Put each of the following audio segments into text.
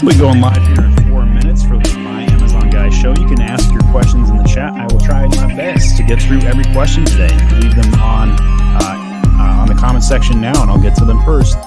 We'll be going live here in 4 minutes for the My Amazon Guy show. You can ask your questions in the chat. I will try my best to get through every question today. Leave them on the comment section now, and I'll get to them first.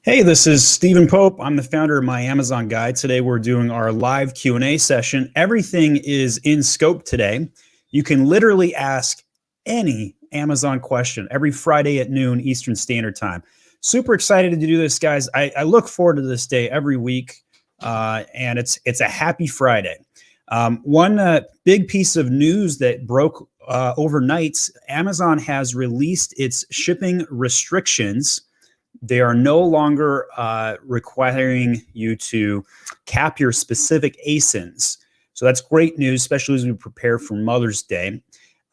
Hey, this is Stephen Pope. I'm the founder of My Amazon Guide. Today we're doing our live Q&A session. Everything is in scope today. You can literally ask any Amazon question every Friday at noon Eastern Standard Time. Super excited to do this, guys. I look forward to this day every week, and it's a happy Friday. One big piece of news that broke overnight, Amazon has released its shipping restrictions. They are no longer requiring you to cap your specific ASINs. So that's great news, especially as we prepare for Mother's Day.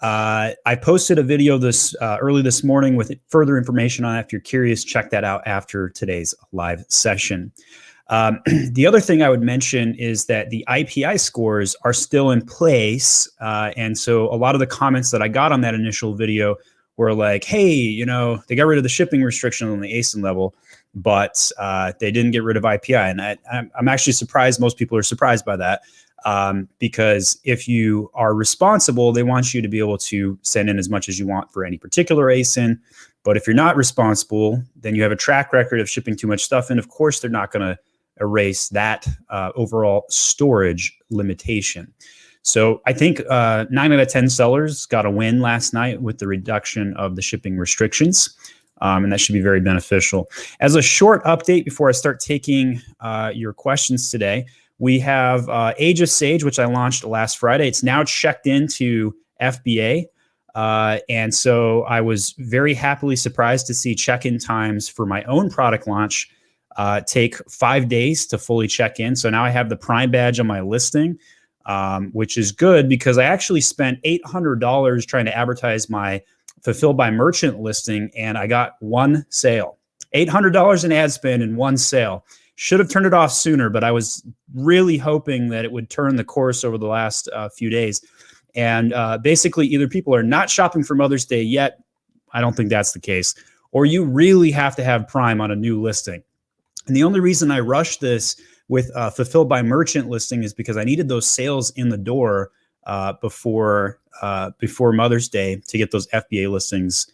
I posted a video early this morning with further information on it. If you're curious, check that out after today's live session. The other thing I would mention is that the IPI scores are still in place. And so a lot of the comments that I got on that initial video were like, hey, you know, they got rid of the shipping restriction on the ASIN level, but they didn't get rid of IPI. And I'm actually surprised. Most people are surprised by that, because if you are responsible, they want you to be able to send in as much as you want for any particular ASIN. But if you're not responsible, then you have a track record of shipping too much stuff. And of course, they're not going to erase that overall storage limitation. So I think 9 out of 10 sellers got a win last night with the reduction of the shipping restrictions, and that should be very beneficial. As a short update before I start taking your questions today, we have Age of Sage, which I launched last Friday. It's now checked into FBA, and so I was very happily surprised to see check-in times for my own product launch take 5 days to fully check in. So now I have the Prime badge on my listing, which is good because I actually spent $800 trying to advertise my Fulfilled by Merchant listing, and I got one sale. $800 in ad spend and one sale. Should have turned it off sooner, but I was really hoping that it would turn the course over the last few days. And basically, either people are not shopping for Mother's Day yet, I don't think that's the case, or you really have to have Prime on a new listing. And the only reason I rushed this with Fulfilled by Merchant listing is because I needed those sales in the door before Mother's Day to get those FBA listings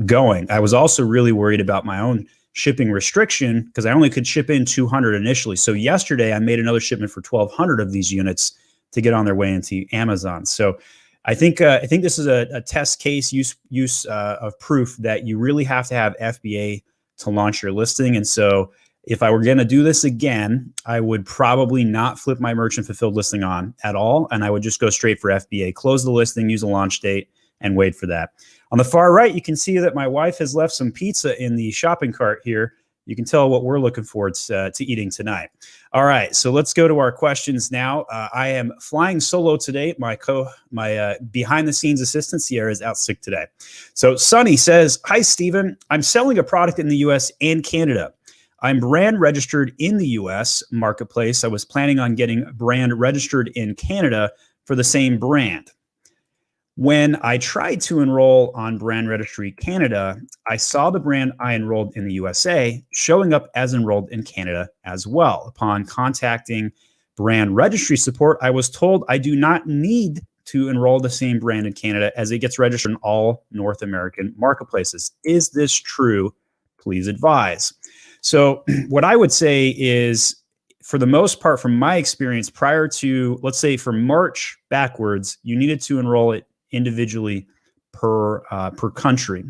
going. I was also really worried about my own shipping restriction because I only could ship in 200 initially. So yesterday I made another shipment for 1,200 of these units to get on their way into Amazon. So I think this is a test case use of proof that you really have to have FBA to launch your listing. And so if I were going to do this again, I would probably not flip my merchant fulfilled listing on at all. And I would just go straight for FBA, close the listing, use a launch date, and wait for that. On the far right, you can see that my wife has left some pizza in the shopping cart here. You can tell what we're looking forward to eating tonight. All right, so let's go to our questions now. I am flying solo today. My behind-the-scenes assistant, Sierra, is out sick today. So Sunny says, hi, Stephen. I'm selling a product in the U.S. and Canada. I'm brand registered in the US marketplace. I was planning on getting brand registered in Canada for the same brand. When I tried to enroll on Brand Registry Canada, I saw the brand I enrolled in the USA showing up as enrolled in Canada as well. Upon contacting Brand Registry support, I was told I do not need to enroll the same brand in Canada as it gets registered in all North American marketplaces. Is this true? Please advise. So what I would say is, for the most part, from my experience, prior to, let's say, from March backwards, you needed to enroll it individually per country.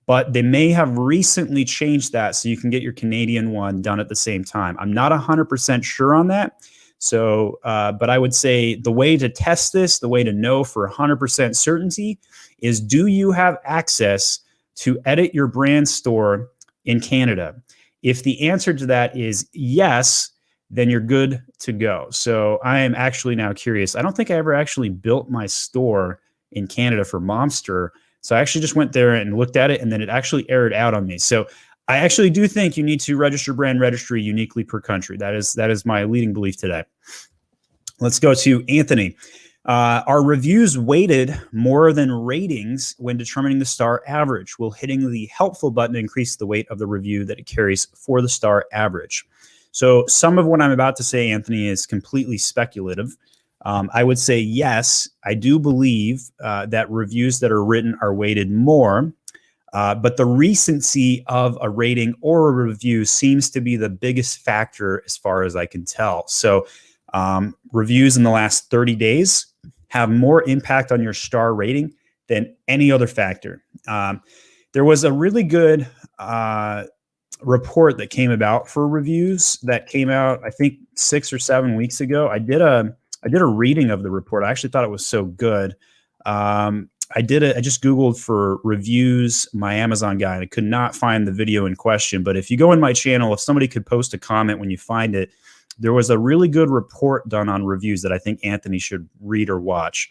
But they may have recently changed that so you can get your Canadian one done at the same time. I'm not 100% sure on that. So, but I would say the way to test this, the way to know for 100% certainty is, do you have access to edit your brand store in Canada? If the answer to that is yes, then you're good to go. So I am actually now curious. I don't think I ever actually built my store in Canada for Momster. So I actually just went there and looked at it, and then it actually errored out on me. So I actually do think you need to register brand registry uniquely per country. That is my leading belief today. Let's go to Anthony. Are reviews weighted more than ratings when determining the star average? Will hitting the helpful button increase the weight of the review that it carries for the star average? So some of what I'm about to say, Anthony, is completely speculative. I would say yes, I do believe that reviews that are written are weighted more. But the recency of a rating or a review seems to be the biggest factor as far as I can tell. So reviews in the last 30 days have more impact on your star rating than any other factor. There was a really good report that came about for reviews that came out, I think 6 or 7 weeks ago. I did a reading of the report. I actually thought it was so good. I just Googled for reviews, my Amazon guide. I could not find the video in question, but if you go in my channel, if somebody could post a comment when you find it, there was a really good report done on reviews that I think Anthony should read or watch.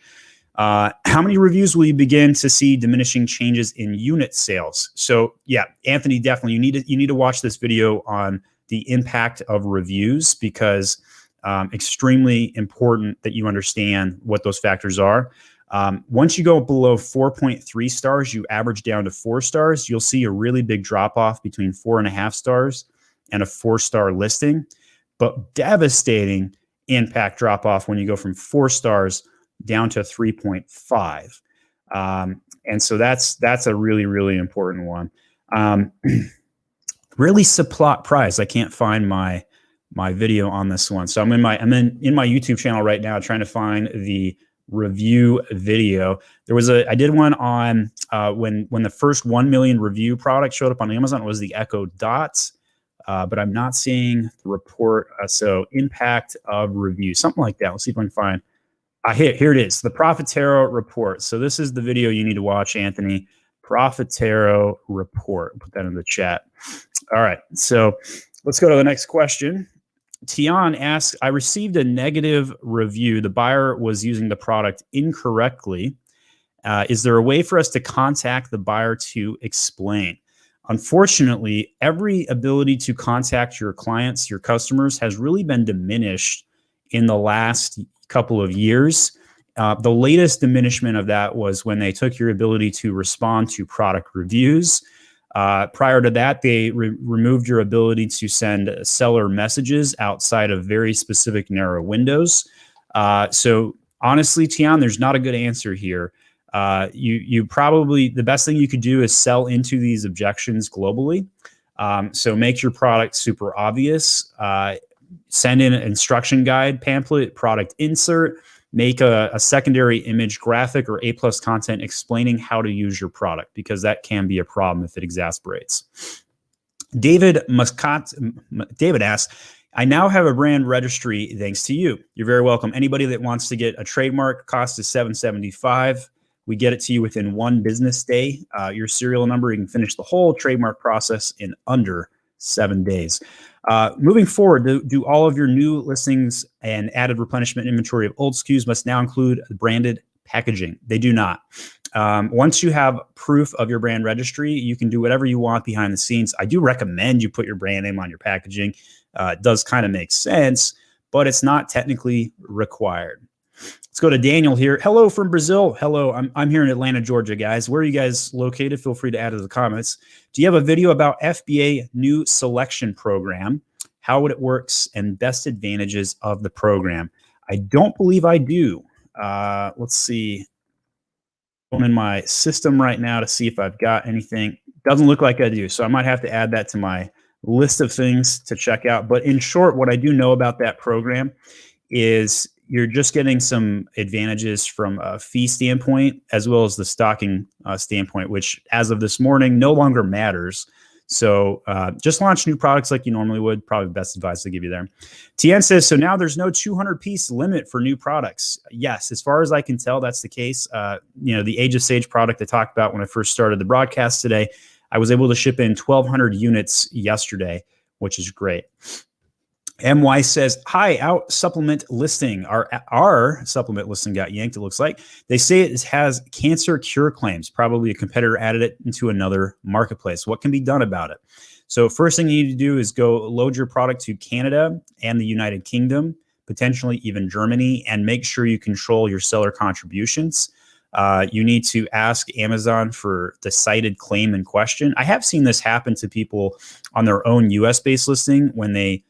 How many reviews will you begin to see diminishing changes in unit sales? So yeah, Anthony, definitely you need to watch this video on the impact of reviews, because extremely important that you understand what those factors are. Once you go below 4.3 stars, you average down to 4 stars, you'll see a really big drop off between 4.5 stars and a 4-star listing, but devastating impact drop off when you go from 4 stars down to 3.5. And so that's a really, really important one. Really subplot price. I can't find my video on this one. So I'm in my YouTube channel right now trying to find the review video. I did one on when the first 1 million review product showed up on Amazon. It was the Echo Dots, but I'm not seeing the report. So impact of review, something like that. Let's see if I can find. Here it is, the Profitero report. So this is the video you need to watch, Anthony. Profitero report. Put that in the chat. All right, so let's go to the next question. Tian asks, I received a negative review. The buyer was using the product incorrectly. Is there a way for us to contact the buyer to explain? Unfortunately, every ability to contact your clients, your customers, has really been diminished in the last couple of years. The latest diminishment of that was when they took your ability to respond to product reviews. Prior to that, they removed your ability to send seller messages outside of very specific narrow windows. So honestly, Tian, there's not a good answer here. You probably, the best thing you could do is sell into these objections globally. So make your product super obvious. Send in an instruction guide, pamphlet, product insert, make a secondary image graphic or A+ content explaining how to use your product, because that can be a problem if it exasperates. David asks, I now have a brand registry thanks to you. You're very welcome. Anybody that wants to get a trademark, cost is $775. We get it to you within 1 business day. Your serial number, you can finish the whole trademark process in under 7 days. Moving forward, do all of your new listings and added replenishment inventory of old SKUs must now include branded packaging? They do not. Once you have proof of your brand registry, you can do whatever you want behind the scenes. I do recommend you put your brand name on your packaging. It does kind of make sense, but it's not technically required. Let's go to Daniel here. Hello from Brazil. Hello, I'm here in Atlanta, Georgia, guys. Where are you guys located? Feel free to add to the comments. Do you have a video about FBA New Selection Program, how it works, and best advantages of the program? I don't believe I do. Let's see. I'm in my system right now to see if I've got anything. Doesn't look like I do, so I might have to add that to my list of things to check out. But in short, what I do know about that program is you're just getting some advantages from a fee standpoint as well as the stocking standpoint, which as of this morning no longer matters. So just launch new products like you normally would. Probably the best advice to give you there. Tien says, so now there's no 200-piece limit for new products. Yes, as far as I can tell, that's the case. The Age of Sage product I talked about when I first started the broadcast today, I was able to ship in 1,200 units yesterday, which is great. MY says, hi, out supplement listing. Our supplement listing got yanked, it looks like. They say it has cancer cure claims. Probably a competitor added it into another marketplace. What can be done about it? So first thing you need to do is go load your product to Canada and the United Kingdom, potentially even Germany, and make sure you control your seller contributions. You need to ask Amazon for the cited claim in question. I have seen this happen to people on their own US-based listing when they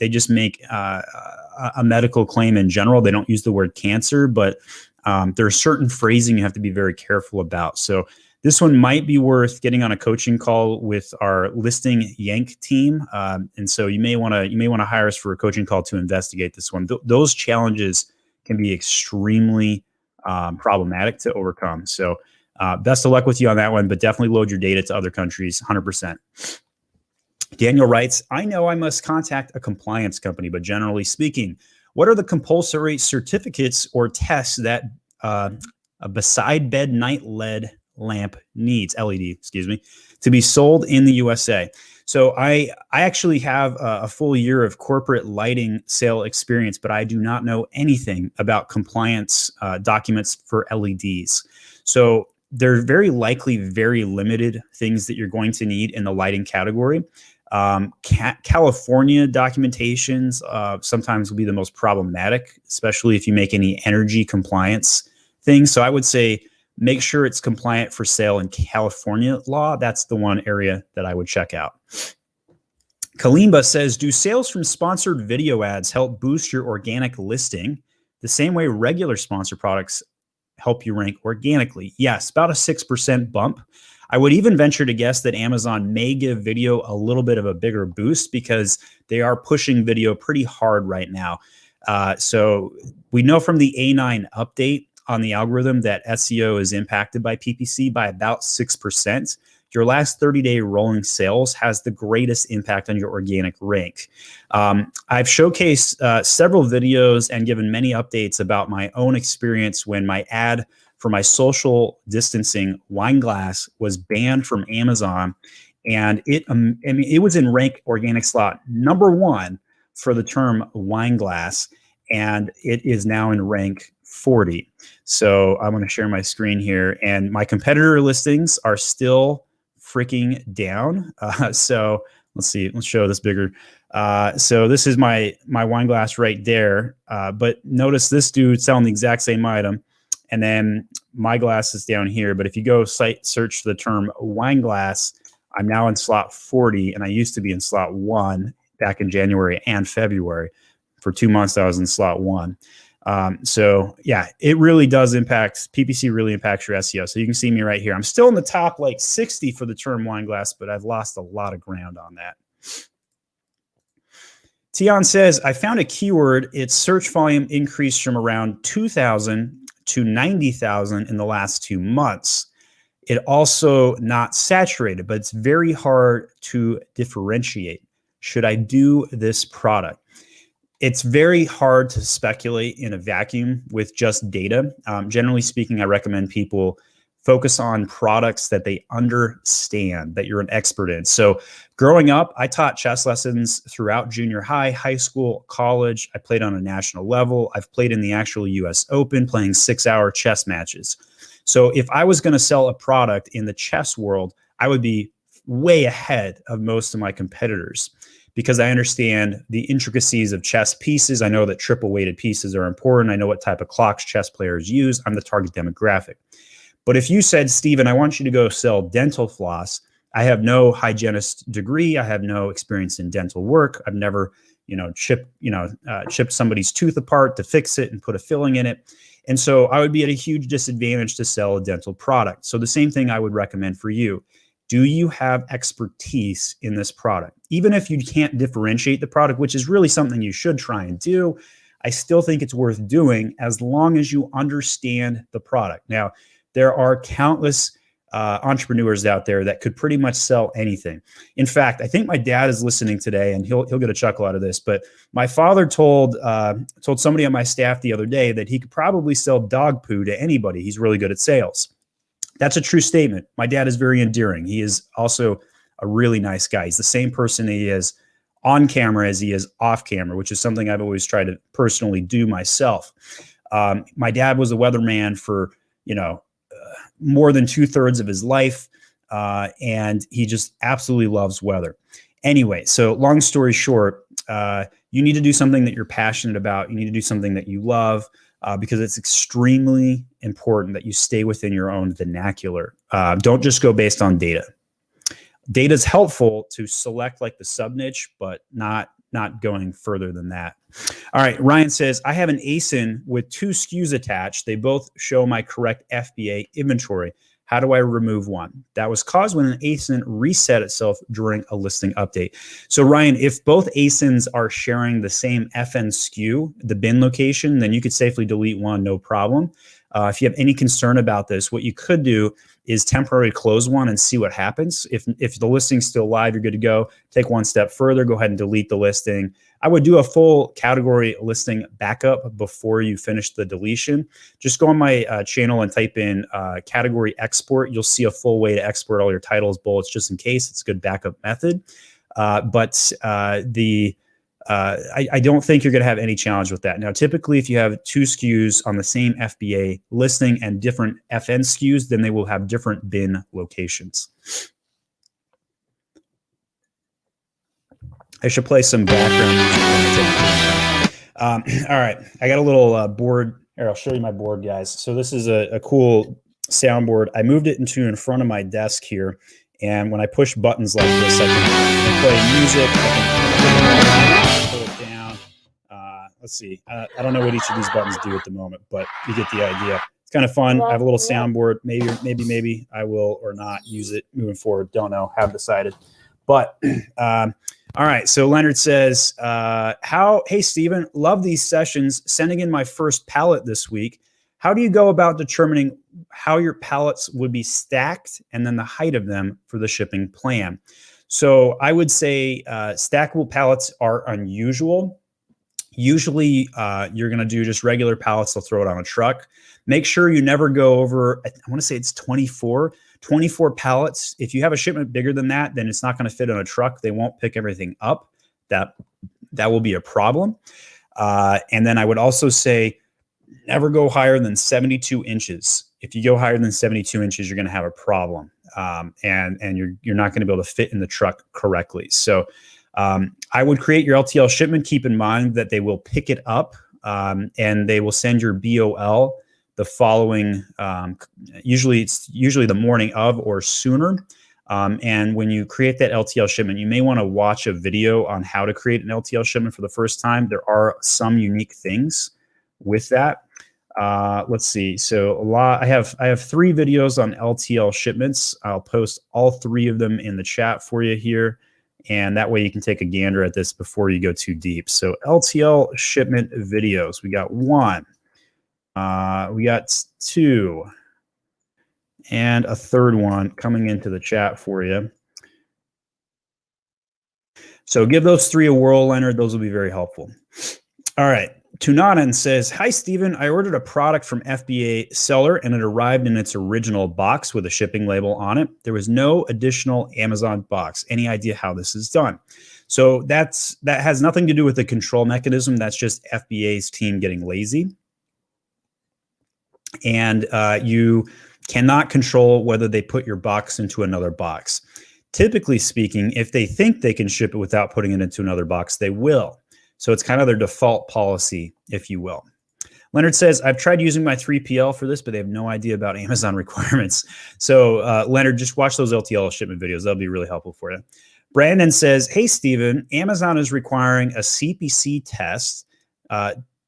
just make a medical claim in general. They don't use the word cancer, but there's certain phrasing you have to be very careful about. So This one might be worth getting on a coaching call with our listing Yanked team, and so you may want to hire us for a coaching call to investigate this one. Those challenges can be extremely problematic to overcome. So best of luck with you on that one, but definitely load your data to other countries, 100%. Daniel writes, I know I must contact a compliance company, but generally speaking, what are the compulsory certificates or tests that a beside bed night LED lamp needs, LED, excuse me, to be sold in the USA? So I actually have a full year of corporate lighting sale experience, but I do not know anything about compliance documents for LEDs. So there are very likely very limited things that you're going to need in the lighting category. California documentations sometimes will be the most problematic, especially if you make any energy compliance things. So I would say make sure it's compliant for sale in California law. That's the one area that I would check out. Kalimba says, do sales from sponsored video ads help boost your organic listing the same way regular sponsor products help you rank organically? Yes, about a 6% bump. I would even venture to guess that Amazon may give video a little bit of a bigger boost because they are pushing video pretty hard right now. So we know from the A9 update on the algorithm that SEO is impacted by PPC by about 6%. Your last 30-day rolling sales has the greatest impact on your organic rank. I've showcased several videos and given many updates about my own experience when my ad for my social distancing wine glass was banned from Amazon, and it was in rank organic slot #1 for the term wine glass, and it is now in rank 40. So I'm going to share my screen here, and my competitor listings are still freaking down. So let's see, let's show this bigger. So this is my wine glass right there. But notice this dude selling the exact same item. And then my glass is down here. But if you go site search the term wine glass, I'm now in slot 40, and I used to be in slot 1 back in January and February. For 2 months, I was in slot 1. So yeah, it really does impact, PPC really impacts your SEO. So you can see me right here. I'm still in the top like 60 for the term wine glass, but I've lost a lot of ground on that. Tion says, I found a keyword. Its search volume increased from around 2,000 to 90,000 in the last 2 months. It also not saturated, but it's very hard to differentiate. Should I do this product? It's very hard to speculate in a vacuum with just data. Generally speaking, I recommend people focus on products that they understand, that you're an expert in. So growing up, I taught chess lessons throughout junior high, high school, college. I played on a national level. I've played in the actual US Open, playing 6-hour chess matches. So if I was going to sell a product in the chess world, I would be way ahead of most of my competitors, because I understand the intricacies of chess pieces. I know that triple weighted pieces are important. I know what type of clocks chess players use. I'm the target demographic. But if you said, Steven, I want you to go sell dental floss, I have no hygienist degree. I have no experience in dental work. I've never, chipped somebody's tooth apart to fix it and put a filling in it. And so I would be at a huge disadvantage to sell a dental product. So the same thing I would recommend for you. Do you have expertise in this product? Even if you can't differentiate the product, which is really something you should try and do, I still think it's worth doing as long as you understand the product. Now, there are countless entrepreneurs out there that could pretty much sell anything. In fact, I think my dad is listening today, and he'll get a chuckle out of this. But my father told somebody on my staff the other day that he could probably sell dog poo to anybody. He's really good at sales. That's a true statement. My dad is very endearing. He is also a really nice guy. He's the same person he is on camera as he is off camera, which is something I've always tried to personally do myself. My dad was a weatherman for, more than 2/3 of his life. And he just absolutely loves weather. Anyway, so long story short, you need to do something that you're passionate about. You need to do something that you love. Because it's extremely important that you stay within your own vernacular. Don't just go based on data. Data is helpful to select like the sub niche, but not going further than that. All right, Ryan says, I have an ASIN with 2 SKUs attached. They both show my correct FBA inventory. How do I remove one? That was caused when an ASIN reset itself during a listing update. So Ryan, if both ASINs are sharing the same FNSKU, the bin location, then you could safely delete one, no problem. If you have any concern about this, what you could do is temporarily close one and see what happens. If the listing's still live, you're good to go. Take one step further, go ahead and delete the listing. I would do a full category listing backup before you finish the deletion. Just go on my channel and type in category export. You'll see a full way to export all your titles, bullets, just in case. It's a good backup method. I don't think you're going to have any challenge with that. Now, typically, if you have two SKUs on the same FBA listing and different FNSKUs, then they will have different bin locations. I should play some background music. All right, I got a little board. Here, I'll show you my board, guys. So this is a cool soundboard. I moved it in front of my desk here, and when I push buttons like this, I can play music. I can pull it down. Let's see. I don't know what each of these buttons do at the moment, but you get the idea. It's kind of fun. I have a little soundboard. Maybe I will or not use it moving forward. Don't know. Haven't decided. But all right. So Leonard says, hey, Stephen, love these sessions. Sending in my first pallet this week. How do you go about determining how your pallets would be stacked and then the height of them for the shipping plan? So I would say stackable pallets are unusual. Usually you're going to do just regular pallets. They'll throw it on a truck. Make sure you never go over, I want to say it's 24 pallets. If you have a shipment bigger than that, then it's not going to fit on a truck. They won't pick everything up. That will be a problem. And then I would also say never go higher than 72 inches. If you go higher than 72 inches, you're going to have a problem. And you're not going to be able to fit in the truck correctly. So I would create your LTL shipment. Keep in mind that they will pick it up and they will send your BOL the following, usually the morning of or sooner. And when you create that LTL shipment, you may want to watch a video on how to create an LTL shipment for the first time. There are some unique things with that. Let's see. So I have 3 videos on LTL shipments. I'll post all 3 of them in the chat for you here. And that way you can take a gander at this before you go too deep. So LTL shipment videos, we got 1. We got 2 and a 3rd one coming into the chat for you. So give those 3 a whirl, Leonard. Those will be very helpful. All right. Tunanan says, hi, Stephen. I ordered a product from FBA seller and it arrived in its original box with a shipping label on it. There was no additional Amazon box. Any idea how this is done? So that has nothing to do with the control mechanism. That's just FBA's team getting lazy. And you cannot control whether they put your box into another box. Typically speaking, if they think they can ship it without putting it into another box, they will. So it's kind of their default policy, if you will. Leonard says, I've tried using my 3PL for this, but they have no idea about Amazon requirements. So Leonard, just watch those LTL shipment videos. That'll be really helpful for you. Brandon says, hey, Stephen, Amazon is requiring a CPC test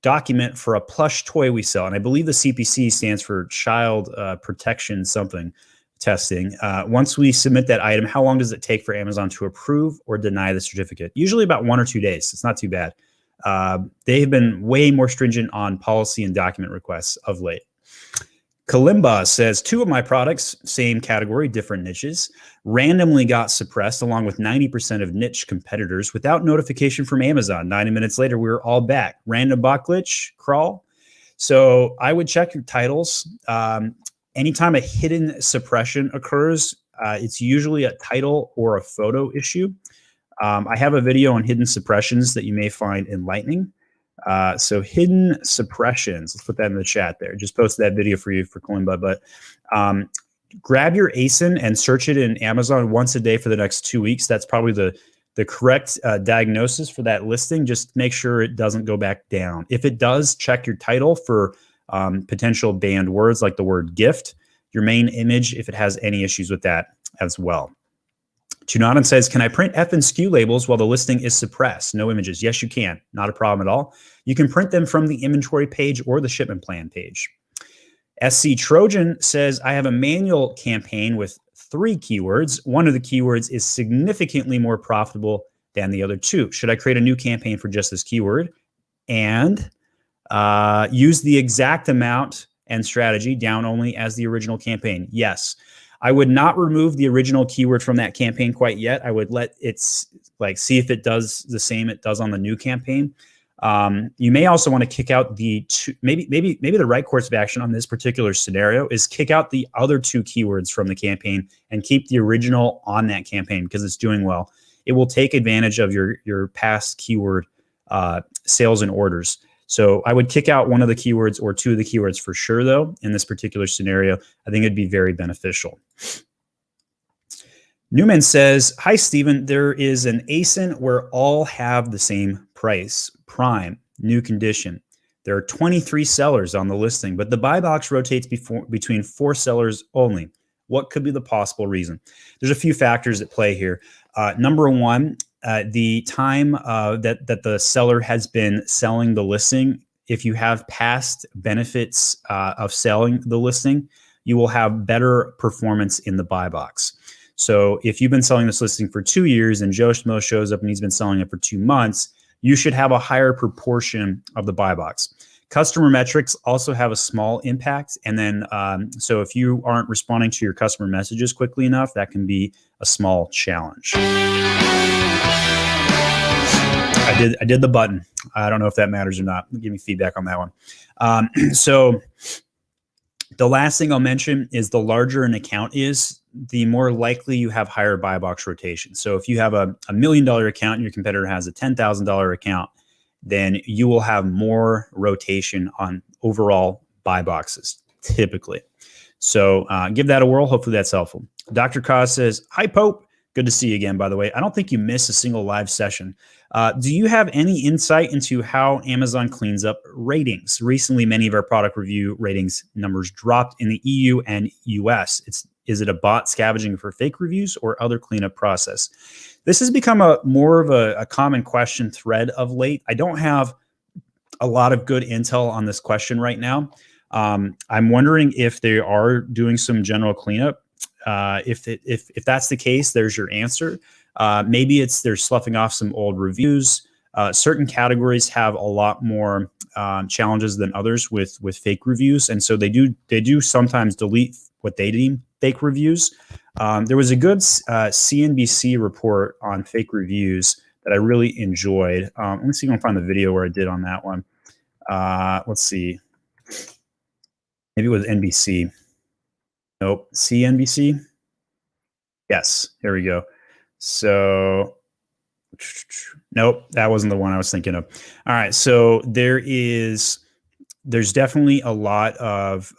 document for a plush toy we sell. And I believe the CPC stands for Child Protection something testing. Once we submit that item, how long does it take for Amazon to approve or deny the certificate? Usually about 1 or 2 days. It's not too bad. They've been way more stringent on policy and document requests of late. Kalimba says, 2 of my products, same category, different niches, randomly got suppressed along with 90% of niche competitors without notification from Amazon. 90 minutes later, we were all back. Random bot glitch, crawl. So I would check your titles. Anytime a hidden suppression occurs, it's usually a title or a photo issue. I have a video on hidden suppressions that you may find enlightening. So hidden suppressions, let's put that in the chat there. Just posted that video for you for Kalimba. But grab your ASIN and search it in Amazon once a day for the next 2 weeks. That's probably the correct diagnosis for that listing. Just make sure it doesn't go back down. If it does, check your title for potential banned words like the word gift, your main image, if it has any issues with that as well. Tunanan says, can I print FNSKU labels while the listing is suppressed? No images. Yes, you can. Not a problem at all. You can print them from the inventory page or the shipment plan page. SC Trojan says, I have a manual campaign with 3 keywords. One of the keywords is significantly more profitable than the other 2. Should I create a new campaign for just this keyword and use the exact amount and strategy down only as the original campaign? Yes. I would not remove the original keyword from that campaign quite yet. I would let it see if it does the same it does on the new campaign. You may also want to kick out the maybe the right course of action on this particular scenario is kick out the other 2 keywords from the campaign and keep the original on that campaign because it's doing well. It will take advantage of your past keyword sales and orders. So I would kick out one of the keywords or 2 of the keywords for sure, though, in this particular scenario. I think it'd be very beneficial. Newman says, hi, Stephen. There is an ASIN where all have the same price, prime, new condition. There are 23 sellers on the listing, but the buy box rotates between 4 sellers only. What could be the possible reason? There's a few factors at play here. Number 1, the time that the seller has been selling the listing. If you have past benefits of selling the listing, you will have better performance in the buy box. So if you've been selling this listing for 2 years and Joe Schmo shows up and he's been selling it for 2 months, you should have a higher proportion of the buy box. Customer metrics also have a small impact. And then, so if you aren't responding to your customer messages quickly enough, that can be a small challenge. I did the button. I don't know if that matters or not. Give me feedback on that one. So the last thing I'll mention is the larger an account is, the more likely you have higher buy box rotation. So if you have a $1 million account and your competitor has a $10,000 account, then you will have more rotation on overall buy boxes, typically. So give that a whirl. Hopefully that's helpful. Dr. Cos says, hi, Pope. Good to see you again, by the way. I don't think you miss a single live session. Do you have any insight into how Amazon cleans up ratings? Recently, many of our product review ratings numbers dropped in the EU and US. Is it a bot scavenging for fake reviews or other cleanup process? This has become more of a common question thread of late. I don't have a lot of good intel on this question right now. I'm wondering if they are doing some general cleanup. If that's the case, there's your answer. Maybe they're sloughing off some old reviews. Certain categories have a lot more challenges than others with fake reviews, and so they do sometimes delete what they deem fake reviews. There was a good CNBC report on fake reviews that I really enjoyed. Let me see if I can find the video where I did on that one. Let's see. Maybe it was NBC. Nope. CNBC. Yes. Here we go. So, nope, that wasn't the one I was thinking of. All right. So there's definitely a lot of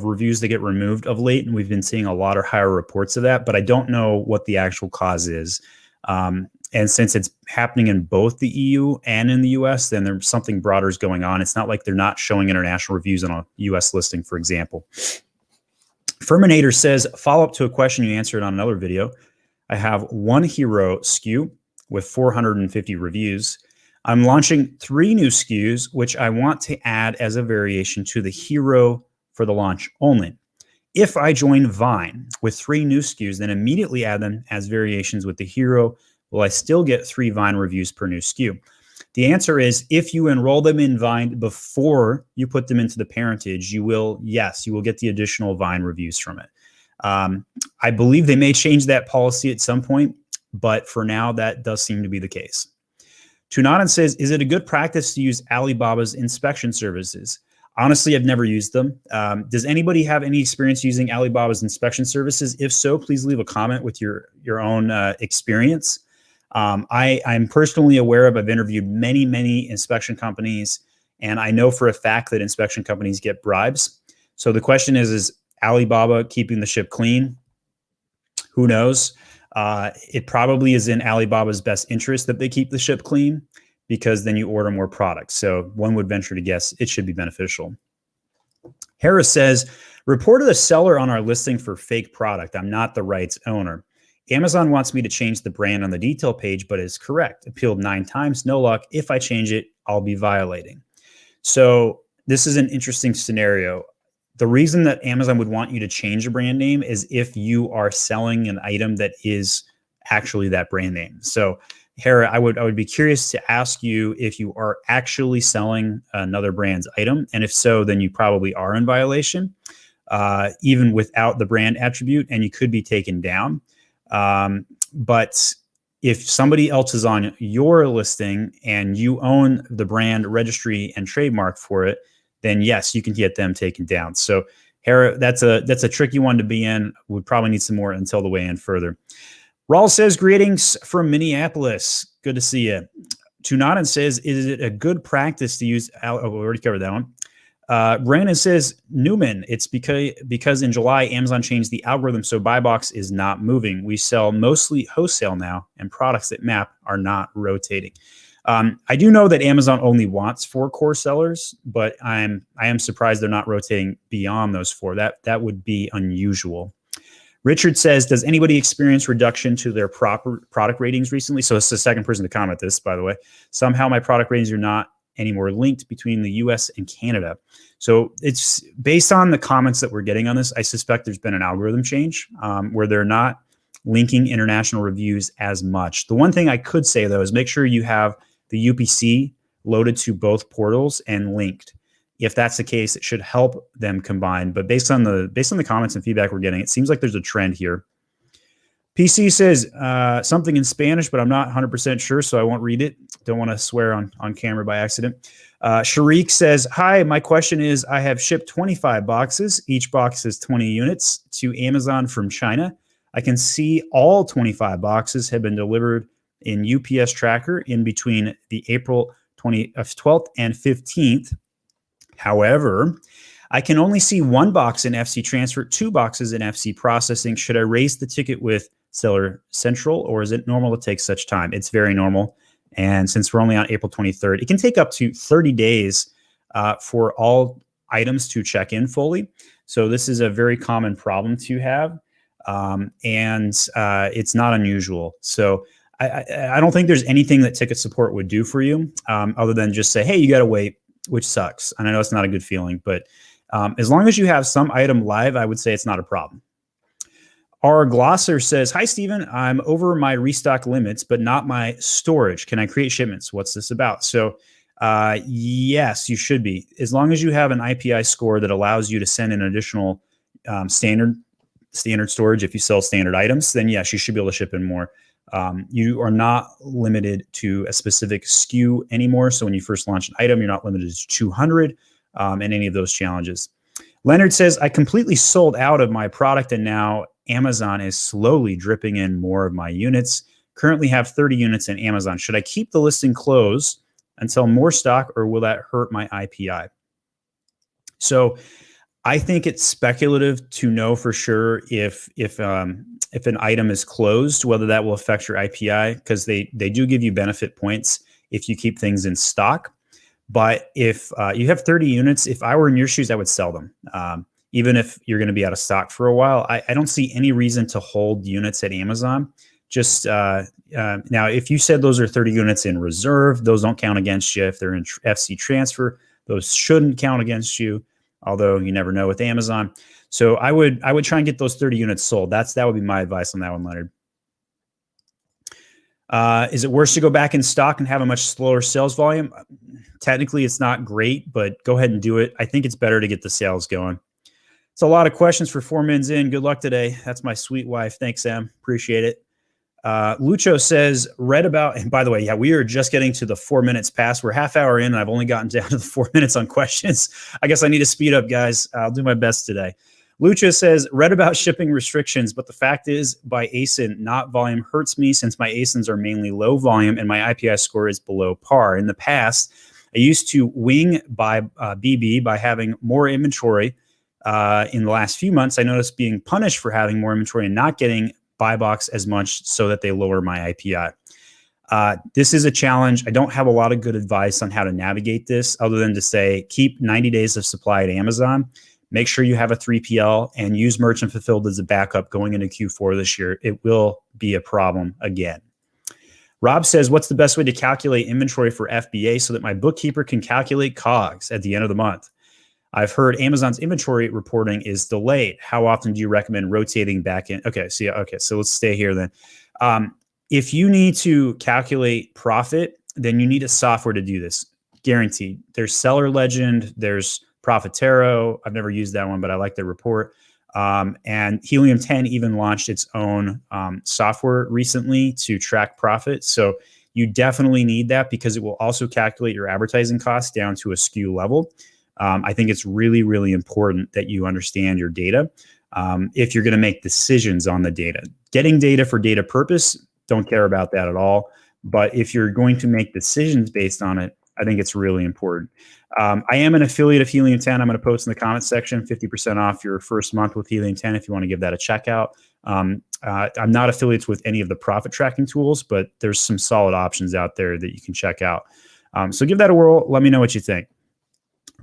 reviews that get removed of late, and we've been seeing a lot of higher reports of that, but I don't know what the actual cause is. And since it's happening in both the EU and in the US, then there's something broader is going on. It's not like they're not showing international reviews on a US listing, for example. Ferminator says, follow up to a question you answered on another video. I have one hero SKU with 450 reviews. I'm launching 3 new SKUs, which I want to add as a variation to the hero for the launch only. If I join Vine with 3 new SKUs, then immediately add them as variations with the hero, will I still get 3 Vine reviews per new SKU? The answer is, if you enroll them in Vine before you put them into the parentage, you will get the additional Vine reviews from it. I believe they may change that policy at some point, but for now, that does seem to be the case. Tunanan says, is it a good practice to use Alibaba's inspection services? Honestly, I've never used them. Does anybody have any experience using Alibaba's inspection services? If so, please leave a comment with your own experience. I'm personally aware of, I've interviewed many inspection companies, and I know for a fact that inspection companies get bribes. So the question is Alibaba keeping the ship clean? Who knows? It probably is in Alibaba's best interest that they keep the ship clean, because then you order more products. So one would venture to guess it should be beneficial. Harris says, reported a seller on our listing for fake product. I'm not the rights owner. Amazon wants me to change the brand on the detail page, but it's correct. Appealed 9 times, no luck. If I change it, I'll be violating. So this is an interesting scenario. the reason that Amazon would want you to change a brand name is if you are selling an item that is actually that brand name. So Hera, I would be curious to ask you if you are actually selling another brand's item. And if so, then you probably are in violation, even without the brand attribute, and you could be taken down. But if somebody else is on your listing and you own the brand registry and trademark for it, then yes, you can get them taken down. So Hera, that's a tricky one to be in. Would probably need some more until the way in further. Raul says, greetings from Minneapolis. Good to see you. Tunanan says, is it a good practice to use, we already covered that one. Brandon says, Newman, it's because in July, Amazon changed the algorithm, so buy box is not moving. We sell mostly wholesale now, and products that map are not rotating. I do know that Amazon only wants 4 core sellers, but I am surprised they're not rotating beyond those 4. That would be unusual. Richard says, does anybody experience reduction to their proper product ratings recently? So it's the second person to comment this, by the way. Somehow my product ratings are not anymore linked between the US and Canada. So it's based on the comments that we're getting on this. I suspect there's been an algorithm change where they're not linking international reviews as much. The one thing I could say, though, is make sure you have the UPC loaded to both portals and linked. If that's the case, it should help them combine. But based on the comments and feedback we're getting, it seems like there's a trend here. PC says something in Spanish, but I'm not 100% sure, so I won't read it. Don't want to swear on camera by accident. Sharik says, hi, my question is, I have shipped 25 boxes. Each box is 20 units to Amazon from China. I can see all 25 boxes have been delivered in UPS tracker in between the April 12th and 15th. However, I can only see 1 box in FC transfer, 2 boxes in FC processing. Should I raise the ticket with Seller Central, or is it normal to take such time? It's very normal. And since we're only on April 23rd, it can take up to 30 days for all items to check in fully. So this is a very common problem to have. And it's not unusual. So I don't think there's anything that ticket support would do for you other than just say, hey, you got to wait, which sucks. And I know it's not a good feeling, but as long as you have some item live, I would say it's not a problem. Our glosser says, hi, Stephen, I'm over my restock limits, but not my storage. Can I create shipments? What's this about? So yes, you should be. As long as you have an IPI score that allows you to send an additional standard storage, if you sell standard items, then yes, you should be able to ship in more. You are not limited to a specific SKU anymore. So when you first launch an item, you're not limited to 200 and any of those challenges. Leonard says, I completely sold out of my product and now Amazon is slowly dripping in more of my units. Currently have 30 units in Amazon. Should I keep the listing closed until more stock, or will that hurt my IPI? So I think it's speculative to know for sure if an item is closed, whether that will affect your IPI, because they do give you benefit points if you keep things in stock. But if you have 30 units, if I were in your shoes, I would sell them. Even if you're going to be out of stock for a while, I don't see any reason to hold units at Amazon. Just now, if you said those are 30 units in reserve, those don't count against you. If they're in FC transfer, those shouldn't count against you, although you never know with Amazon. So I would try and get those 30 units sold. That would be my advice on that one, Leonard. Is it worse to go back in stock and have a much slower sales volume? Technically, it's not great, but go ahead and do it. I think it's better to get the sales going. It's a lot of questions for 4 minutes in. Good luck today. That's my sweet wife. Thanks, Sam. Appreciate it. Lucho says, read about, and by the way, yeah, we are just getting to the 4 minutes past. We're half hour in, and I've only gotten down to the 4 minutes on questions. I guess I need to speed up, guys. I'll do my best today. Lucha says, read about shipping restrictions, but the fact is by ASIN, not volume, hurts me since my ASINs are mainly low volume and my IPI score is below par. In the past, I used to wing by BB by having more inventory. In the last few months, I noticed being punished for having more inventory and not getting buy box as much so that they lower my IPI. This is a challenge. I don't have a lot of good advice on how to navigate this other than to say, keep 90 days of supply at Amazon. Make sure you have a 3PL and use merchant fulfilled as a backup going into Q4 this year. It will be a problem again. Rob says, what's the best way to calculate inventory for FBA so that my bookkeeper can calculate COGS at the end of the month? I've heard Amazon's inventory reporting is delayed. How often do you recommend rotating back in? Okay, so let's stay here then. If you need to calculate profit, then you need a software to do this. Guaranteed. There's Seller Legend, there's Profitero. I've never used that one, but I like their report. And Helium 10 even launched its own software recently to track profit. So you definitely need that because it will also calculate your advertising costs down to a SKU level. I think it's really, really important that you understand your data if you're going to make decisions on the data. Getting data for data purpose, don't care about that at all. But if you're going to make decisions based on it, I think it's really important. I am an affiliate of Helium 10. I'm going to post in the comments section, 50% off your first month with Helium 10 if you want to give that a check out. I'm not affiliates with any of the profit tracking tools, but there's some solid options out there that you can check out. So give that a whirl. Let me know what you think.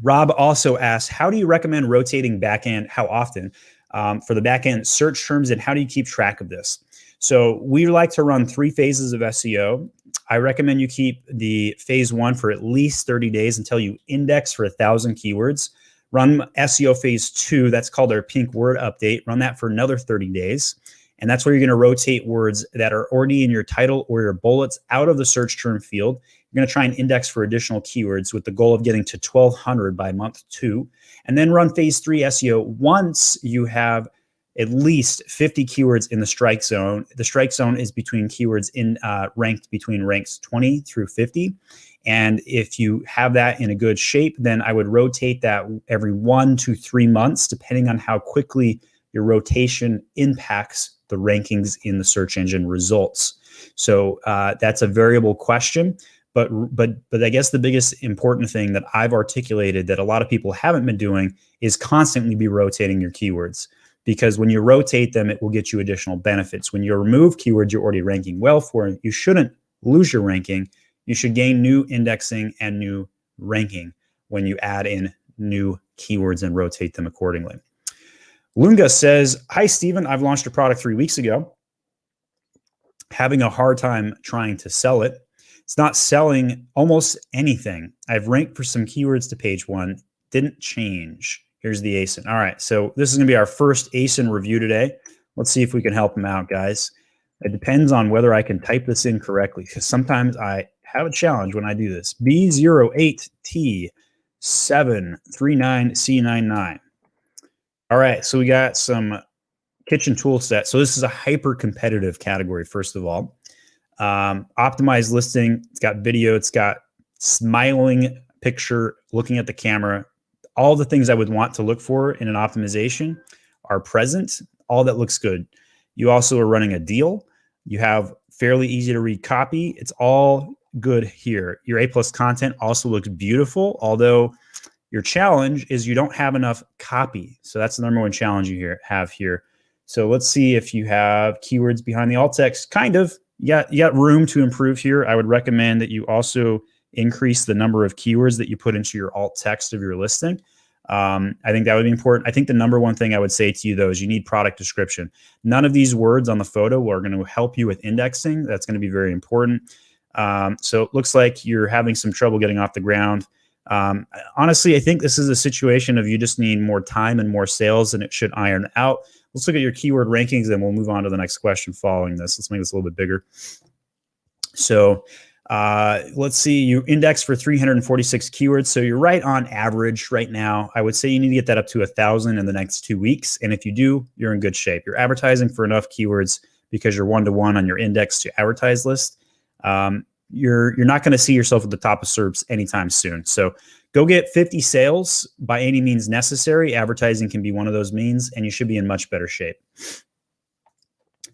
Rob also asks, how do you recommend rotating backend? How often for the backend search terms, and how do you keep track of this? So we like to run 3 phases of SEO. I recommend you keep the phase 1 for at least 30 days until you index for 1,000 keywords. Run SEO phase 2, that's called our pink word update. Run that for another 30 days. And that's where you're going to rotate words that are already in your title or your bullets out of the search term field. You're going to try and index for additional keywords with the goal of getting to 1,200 by month 2. And then run phase 3 SEO once you have at least 50 keywords in the strike zone. The strike zone is between keywords in ranked between ranks 20 through 50. And if you have that in a good shape, then I would rotate that every 1 to 3 months, depending on how quickly your rotation impacts the rankings in the search engine results. So that's a variable question. But I guess the biggest important thing that I've articulated that a lot of people haven't been doing is constantly be rotating your keywords. Because when you rotate them, it will get you additional benefits. When you remove keywords you're already ranking well for, you shouldn't lose your ranking. You should gain new indexing and new ranking when you add in new keywords and rotate them accordingly. Lunga says, hi, Stephen. I've launched a product 3 weeks ago. Having a hard time trying to sell it. It's not selling almost anything. I've ranked for some keywords to page 1. Didn't change. Here's the ASIN. All right, so this is going to be our first ASIN review today. Let's see if we can help them out, guys. It depends on whether I can type this in correctly, because sometimes I have a challenge when I do this. B08T739C99. All right, so we got some kitchen tool set. So this is a hyper-competitive category, first of all. Optimized listing. It's got video. It's got smiling picture, looking at the camera. All the things I would want to look for in an optimization are present. All that looks good. You also are running a deal. You have fairly easy to read copy. It's all good here. Your A+ content also looks beautiful, although your challenge is you don't have enough copy. So that's the number one challenge you have here. So let's see if you have keywords behind the alt text. Kind of. You got room to improve here. I would recommend that you also increase the number of keywords that you put into your alt text of your listing. I think that would be important. I think the number one thing I would say to you, though, is you need product description. None of these words on the photo are going to help you with indexing. That's going to be very important. So it looks like you're having some trouble getting off the ground. Honestly, I think this is a situation of you just need more time and more sales, and it should iron out. Let's look at your keyword rankings, and we'll move on to the next question following this. Let's make this a little bit bigger. So let's see, you index for 346 keywords. So you're right on average right now. I would say you need to get that up to 1,000 in the next 2 weeks. And if you do, you're in good shape. You're advertising for enough keywords because you're 1-to-1 on your index to advertise list. You're not going to see yourself at the top of SERPs anytime soon. So go get 50 sales by any means necessary. Advertising can be one of those means, and you should be in much better shape.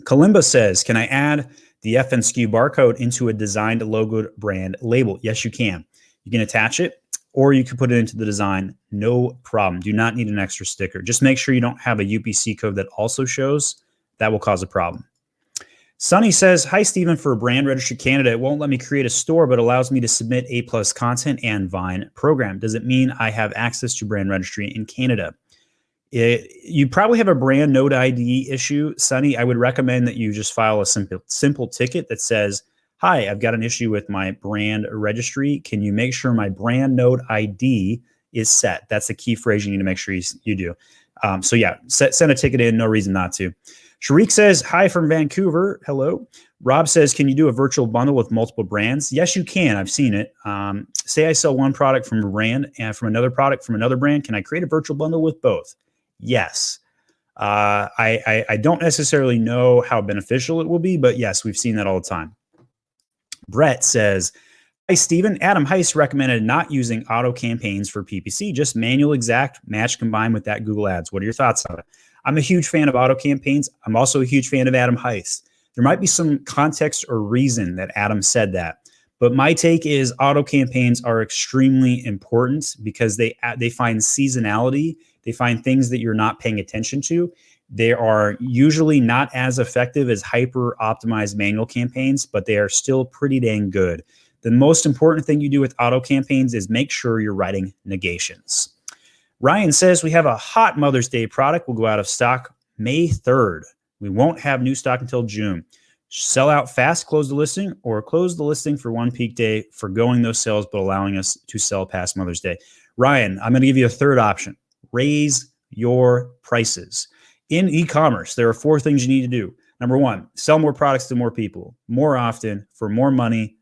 Kalimba says, can I add the FNSKU barcode into a designed logo brand label? Yes, you can. You can attach it, or you can put it into the design. No problem. Do not need an extra sticker. Just make sure you don't have a UPC code that also shows. That will cause a problem. Sunny says, hi, Stephen. For a brand registered candidate, it won't let me create a store, but allows me to submit A+ content and Vine program. Does it mean I have access to brand registry in Canada? You probably have a brand node ID issue, Sunny. I would recommend that you just file a simple ticket that says, hi, I've got an issue with my brand registry. Can you make sure my brand node ID is set. That's the key phrase you need to make sure you do. So yeah, send a ticket in, no reason not to. Sharik says, hi from Vancouver. Hello. Rob says, can you do a virtual bundle with multiple brands? Yes, you can. I've seen it. Say I sell one product from a brand and from another product from another brand. Can I create a virtual bundle with both? Yes. I don't necessarily know how beneficial it will be, but yes, we've seen that all the time. Brett says, hi, Stephen. Adam Heiss recommended not using auto campaigns for PPC, just manual exact match combined with that Google Ads. What are your thoughts on it? I'm a huge fan of auto campaigns. I'm also a huge fan of Adam Heiss. There might be some context or reason that Adam said that, but my take is auto campaigns are extremely important because they find seasonality. They find things that you're not paying attention to. They are usually not as effective as hyper optimized manual campaigns, but they are still pretty dang good. The most important thing you do with auto campaigns is make sure you're writing negations. Ryan says we have a hot Mother's Day product. Will go out of stock May 3rd. We won't have new stock until June. Sell out fast, close the listing, or close the listing for one peak day, forgoing those sales, but allowing us to sell past Mother's Day. Ryan, I'm going to give you a third option. Raise your prices. In e-commerce, there are 4 things you need to do. Number 1, sell more products to more people, more often, for more money.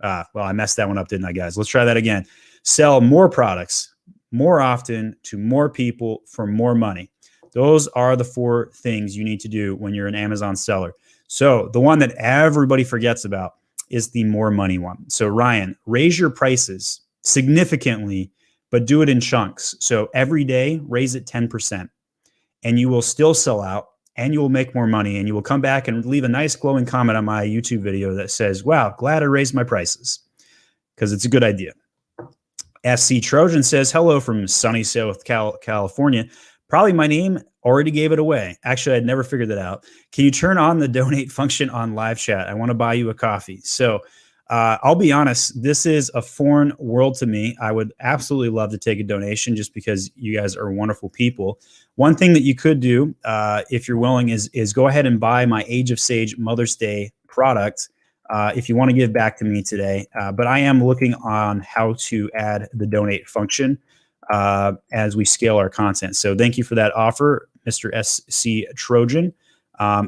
Well, I messed that one up, didn't I, guys? Let's try that again. Sell more products more often to more people for more money. Those are the 4 things you need to do when you're an Amazon seller. So the one that everybody forgets about is the more money one. So Ryan, raise your prices significantly, but do it in chunks. So every day, raise it 10%, and you will still sell out, and you will make more money, and you will come back and leave a nice glowing comment on my YouTube video that says, wow, glad I raised my prices, because it's a good idea. SC Trojan says, hello from sunny South California. Probably my name already gave it away. Actually, I'd never figured that out. Can you turn on the donate function on live chat? I want to buy you a coffee. So I'll be honest, this is a foreign world to me. I would absolutely love to take a donation just because you guys are wonderful people. One thing that you could do, if you're willing, is go ahead and buy my Age of Sage Mother's Day product if you want to give back to me today. But I am looking on how to add the donate function as we scale our content. So thank you for that offer, Mr. SC Trojan.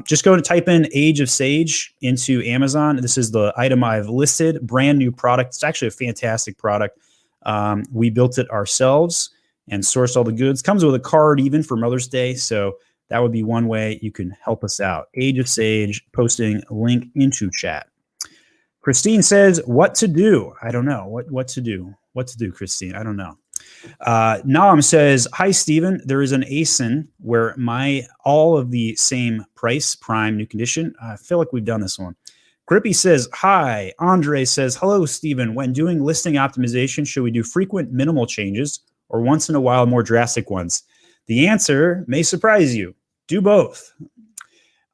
Just go to type in Age of Sage into Amazon. This is the item I've listed, brand new product. It's actually a fantastic product. We built it ourselves and sourced all the goods. Comes with a card even for Mother's Day. So that would be one way you can help us out. Age of Sage, posting link into chat. Christine says, what to do? I don't know. What to do? What to do, Christine? I don't know. Naam says, hi, Stephen. There is an ASIN where all of the same price, prime, new condition. I feel like we've done this one. Grippy says, hi. Andre says, hello, Stephen. When doing listing optimization, should we do frequent minimal changes or once in a while more drastic ones? The answer may surprise you. Do both.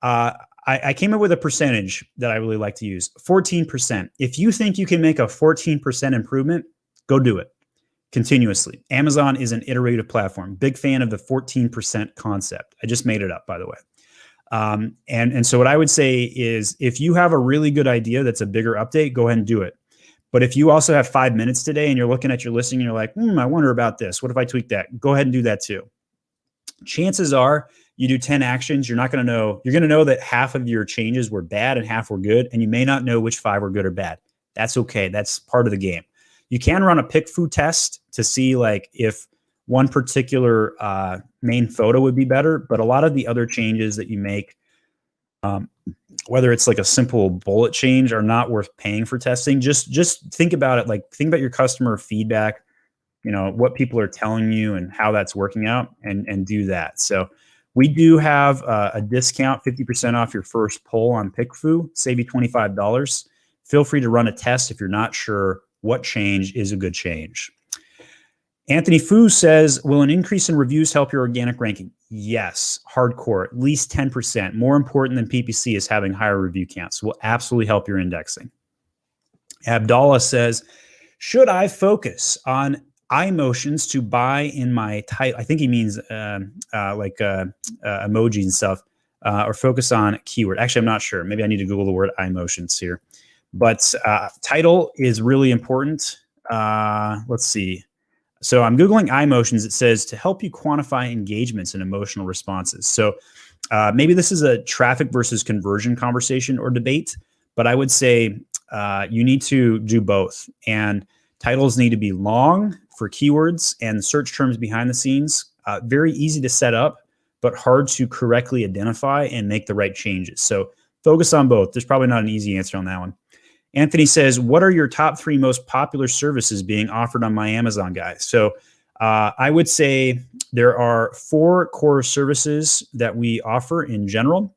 I came up with a percentage that I really like to use, 14%. If you think you can make a 14% improvement, go do it. Continuously. Amazon is an iterative platform. Big fan of the 14% concept. I just made it up, by the way. And so what I would say is if you have a really good idea that's a bigger update, go ahead and do it. But if you also have 5 minutes today and you're looking at your listing and you're like, I wonder about this. What if I tweak that? Go ahead and do that too. Chances are you do 10 actions. You're not going to know. You're going to know that half of your changes were bad and half were good. And you may not know which 5 were good or bad. That's okay. That's part of the game. You can run a PickFu test to see like if one particular main photo would be better, but a lot of the other changes that you make, whether it's like a simple bullet change, are not worth paying for testing. Just think about it. Like think about your customer feedback, what people are telling you and how that's working out, and do that. So we do have a discount, 50% off your first poll on PickFu, save you $25. Feel free to run a test if you're not sure what change is a good change. Anthony Fu says, will an increase in reviews help your organic ranking? Yes, hardcore, at least 10%. More important than PPC is having higher review counts. Will absolutely help your indexing. Abdallah says, should I focus on emotions to buy in my title? I think he means emojis and stuff, or focus on keyword. Actually, I'm not sure. Maybe I need to Google the word emotions here. But title is really important. Let's see. So I'm Googling eye motions. It says to help you quantify engagements and emotional responses. So maybe this is a traffic versus conversion conversation or debate, but I would say you need to do both. And titles need to be long for keywords and search terms behind the scenes. Very easy to set up, but hard to correctly identify and make the right changes. So focus on both. There's probably not an easy answer on that one. Anthony says, what are your top 3 most popular services being offered on My Amazon Guy? So I would say there are 4 core services that we offer in general,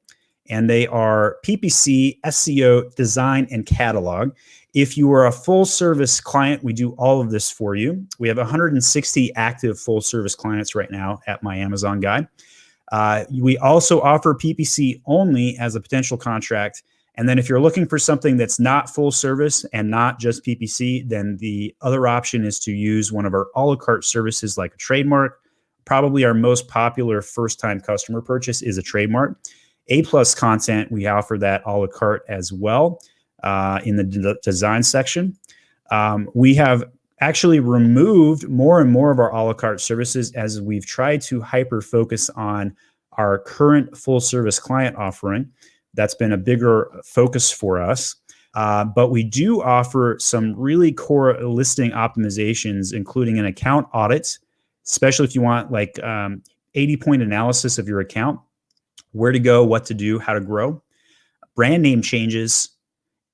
and they are PPC, SEO, design, and catalog. If you are a full service client, we do all of this for you. We have 160 active full service clients right now at My Amazon Guy. We also offer PPC only as a potential contract. And then if you're looking for something that's not full service and not just PPC, then the other option is to use one of our a la carte services like a trademark. Probably our most popular first-time customer purchase is a trademark. A+ content, we offer that a la carte as well in the design section. We have actually removed more and more of our a la carte services as we've tried to hyper-focus on our current full-service client offering. That's been a bigger focus for us. But we do offer some really core listing optimizations, including an account audit, especially if you want like 80-point analysis of your account, where to go, what to do, how to grow, brand name changes,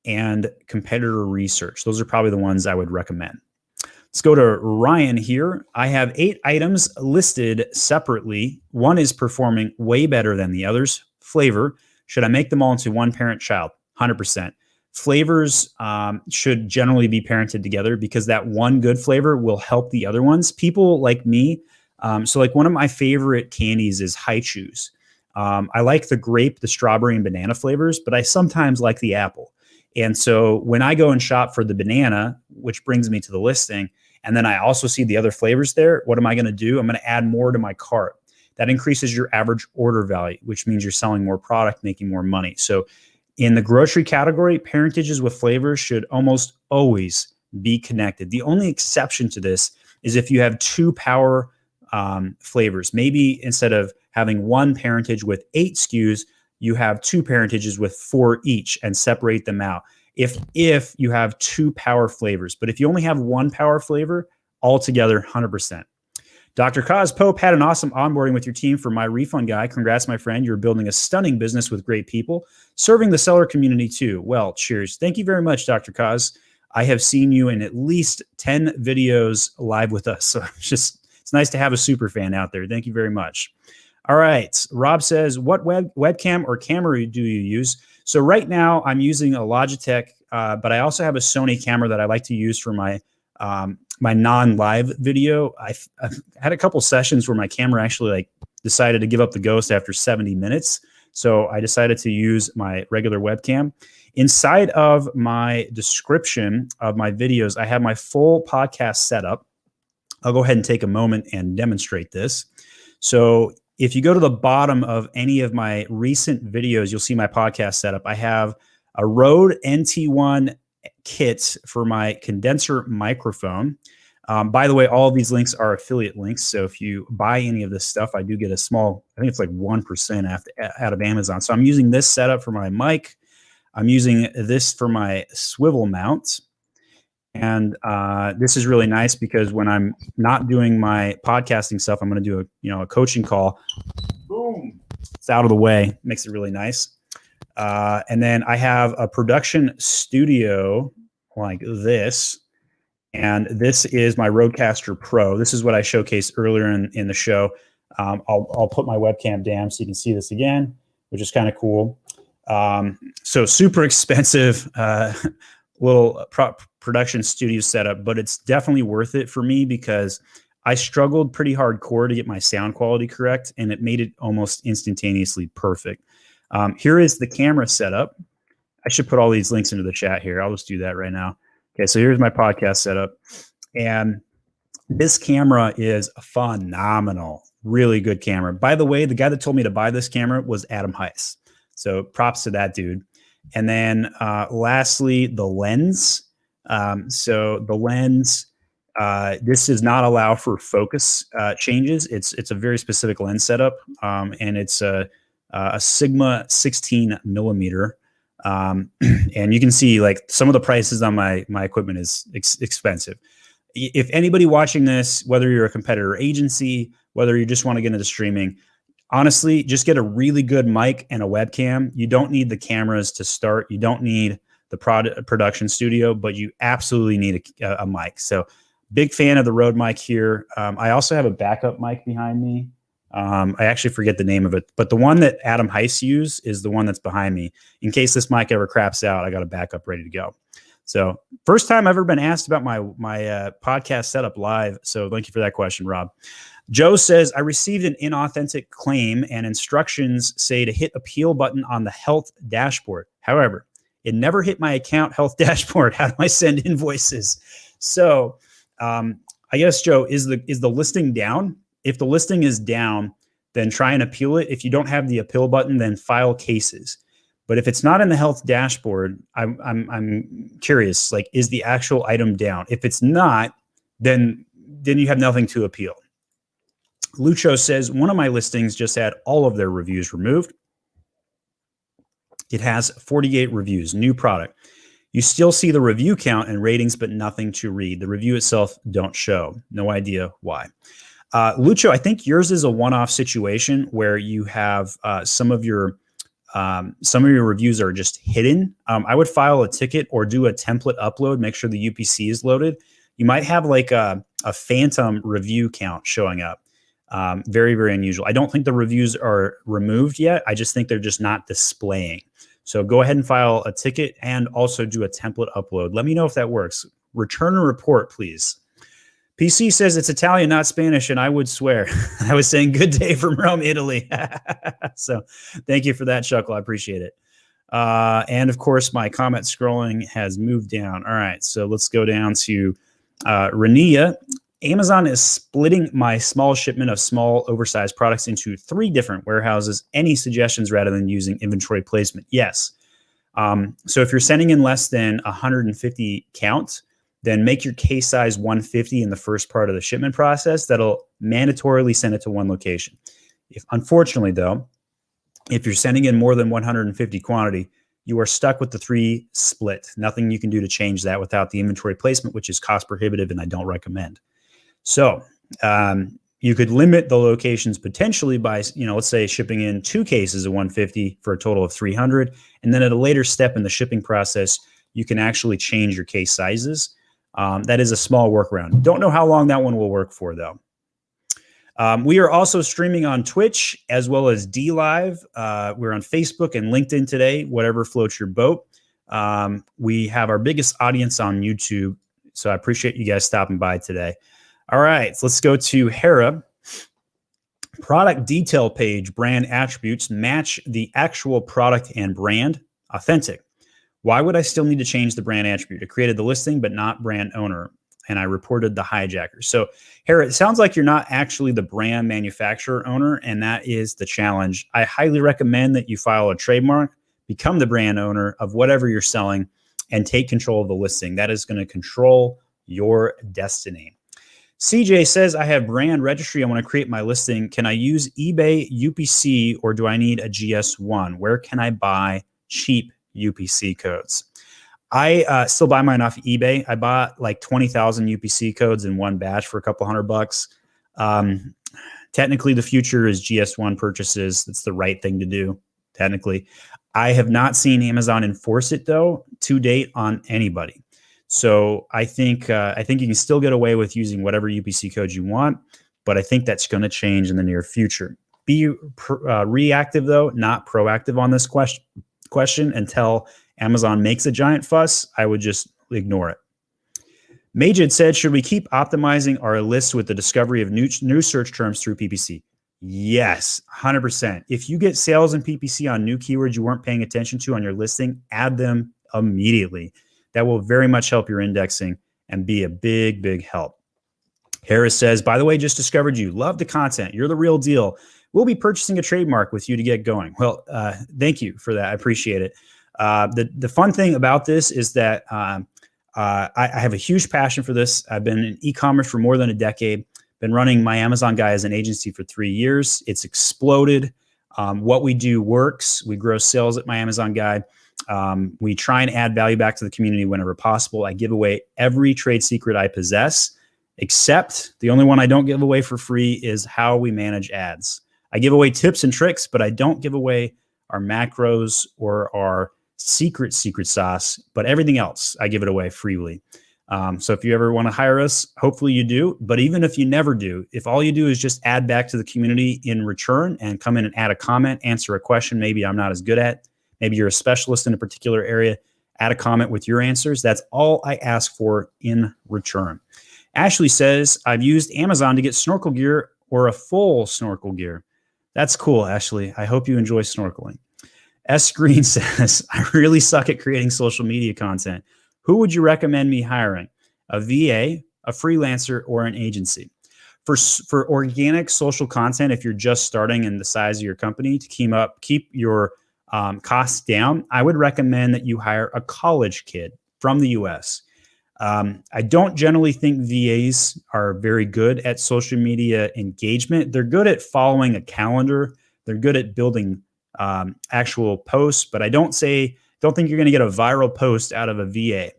and competitor research. Those are probably the ones I would recommend. Let's go to Ryan here. I have 8 items listed separately. One is performing way better than the others. Flavor. Should I make them all into one parent child? 100%. Flavors should generally be parented together because that one good flavor will help the other ones. People like me, so like one of my favorite candies is High Chews. I like the grape, the strawberry, and banana flavors, but I sometimes like the apple. And so when I go and shop for the banana, which brings me to the listing, and then I also see the other flavors there, what am I going to do? I'm going to add more to my cart. That increases your average order value, which means you're selling more product, making more money. So in the grocery category, parentages with flavors should almost always be connected. The only exception to this is if you have 2 power flavors. Maybe instead of having one parentage with 8 SKUs, you have 2 parentages with 4 each and separate them out. If you have 2 power flavors, but if you only have 1 power flavor, altogether 100%. Dr. Kaz Pope had an awesome onboarding with your team for My Refund Guy. Congrats, my friend. You're building a stunning business with great people, serving the seller community too. Well, cheers. Thank you very much, Dr. Kaz. I have seen you in at least 10 videos live with us. So it's nice to have a super fan out there. Thank you very much. All right. Rob says, what webcam or camera do you use? So right now I'm using a Logitech, but I also have a Sony camera that I like to use for my my non-live video. I've had a couple sessions where my camera actually decided to give up the ghost after 70 minutes. So I decided to use my regular webcam. Inside of my description of my videos, I have my full podcast setup. I'll go ahead and take a moment and demonstrate this. So if you go to the bottom of any of my recent videos, you'll see my podcast setup. I have a Rode NT1 kit for my condenser microphone. By the way, all of these links are affiliate links. So if you buy any of this stuff, I do get a small, I think it's like 1% out of Amazon. So I'm using this setup for my mic. I'm using this for my swivel mount. And this is really nice because when I'm not doing my podcasting stuff, I'm going to do a coaching call. Boom. It's out of the way. Makes it really nice. And then I have a production studio like this. And this is my Rodecaster Pro. This is what I showcased earlier in the show. I'll put my webcam down so you can see this again, which is kind of cool. So super expensive little production studio setup, but it's definitely worth it for me because I struggled pretty hardcore to get my sound quality correct, and it made it almost instantaneously perfect. Here is the camera setup. I should put all these links into the chat here. I'll just do that right now. Okay, so here's my podcast setup. And this camera is phenomenal. Really good camera. By the way, the guy that told me to buy this camera was Adam Heiss. So props to that dude. And then lastly, the lens. So the lens, This does not allow for focus changes. It's a very specific lens setup, and it's a Sigma 16 millimeter. And you can see like some of the prices on my equipment is expensive. If anybody watching this, whether you're a competitor agency, whether you just want to get into streaming, honestly, just get a really good mic and a webcam. You don't need the cameras to start. You don't need the production studio, but you absolutely need a mic. So big fan of the Rode mic here. I also have a backup mic behind me. I actually forget the name of it, but the one that Adam Heiss used is the one that's behind me. In case this mic ever craps out, I got a backup ready to go. So first time I've ever been asked about my podcast setup live. So thank you for that question, Rob. Joe says, I received an inauthentic claim and instructions say to hit appeal button on the health dashboard. However, it never hit my account health dashboard. How do I send invoices? So I guess, Joe, is the listing down? If the listing is down, then try and appeal it. If you don't have the appeal button, then file cases. But if it's not in the health dashboard, I'm curious, like, is the actual item down? If it's not, then you have nothing to appeal. Lucho says, one of my listings just had all of their reviews removed. It has 48 reviews, new product. You still see the review count and ratings, but nothing to read. The review itself don't show. No idea why. Lucho, I think yours is a one-off situation where you have some of your reviews are just hidden. I would file a ticket or do a template upload, make sure the UPC is loaded. You might have like a phantom review count showing up. Very, very unusual. I don't think the reviews are removed yet. I just think they're just not displaying. So go ahead and file a ticket and also do a template upload. Let me know if that works. Return a report, please. PC says it's Italian, not Spanish, and I would swear. I was saying good day from Rome, Italy. So thank you for that chuckle. I appreciate it. And of course, my comment scrolling has moved down. All right, so let's go down to Rania. Amazon is splitting my small shipment of small oversized products into 3 different warehouses. Any suggestions rather than using inventory placement? Yes. So if you're sending in less than 150 count, then make your case size 150 in the first part of the shipment process. That'll mandatorily send it to one location. Unfortunately, though, if you're sending in more than 150 quantity, you are stuck with the 3 split. Nothing you can do to change that without the inventory placement, which is cost prohibitive and I don't recommend. So you could limit the locations potentially by, let's say shipping in 2 cases of 150 for a total of 300. And then at a later step in the shipping process, you can actually change your case sizes. That is a small workaround. Don't know how long that one will work for, though. We are also streaming on Twitch as well as DLive. We're on Facebook and LinkedIn today, whatever floats your boat. We have our biggest audience on YouTube, so I appreciate you guys stopping by today. All right, so let's go to Hera. Product detail page, brand attributes match the actual product and brand. Authentic. Why would I still need to change the brand attribute? It created the listing, but not brand owner. And I reported the hijacker. So, Hera, it sounds like you're not actually the brand manufacturer owner, and that is the challenge. I highly recommend that you file a trademark, become the brand owner of whatever you're selling, and take control of the listing. That is going to control your destiny. CJ says, I have brand registry. I want to create my listing. Can I use eBay UPC or do I need a GS1? Where can I buy cheap UPC codes? I still buy mine off eBay. I bought like 20,000 UPC codes in one batch for a couple $100. Technically, the future is GS1 purchases. That's the right thing to do, technically. I have not seen Amazon enforce it, though, to date on anybody. So I think you can still get away with using whatever UPC codes you want, but I think that's going to change in the near future. Be reactive, though, not proactive on this question until Amazon makes a giant fuss. I would just ignore it. Majid said, should we keep optimizing our lists with the discovery of new search terms through PPC? Yes, 100%. If you get sales in PPC on new keywords you weren't paying attention to on your listing, add them immediately. That will very much help your indexing and be a big, big help. Harris says, by the way, just discovered you. Love the content. You're the real deal. We'll be purchasing a trademark with you to get going. Well, thank you for that. I appreciate it. The fun thing about this is that I have a huge passion for this. I've been in e-commerce for more than a decade, been running My Amazon Guy as an agency for 3 years. It's exploded. What we do works. We grow sales at My Amazon Guy. We try and add value back to the community whenever possible. I give away every trade secret I possess, except the only one I don't give away for free is how we manage ads. I give away tips and tricks, but I don't give away our macros or our secret sauce, but everything else, I give it away freely. So if you ever want to hire us, hopefully you do. But even if you never do, if all you do is just add back to the community in return and come in and add a comment, answer a question maybe I'm not as good at, maybe you're a specialist in a particular area, add a comment with your answers. That's all I ask for in return. Ashley says, I've used Amazon to get snorkel gear or a full snorkel gear. That's cool, Ashley. I hope you enjoy snorkeling. S. Green says, I really suck at creating social media content. Who would you recommend me hiring? A VA, a freelancer, or an agency? For organic social content, if you're just starting in the size of your company to keep your costs down, I would recommend that you hire a college kid from the US. I don't generally think VAs are very good at social media engagement. They're good at following a calendar. They're good at building actual posts, but I don't think you're going to get a viral post out of a VA.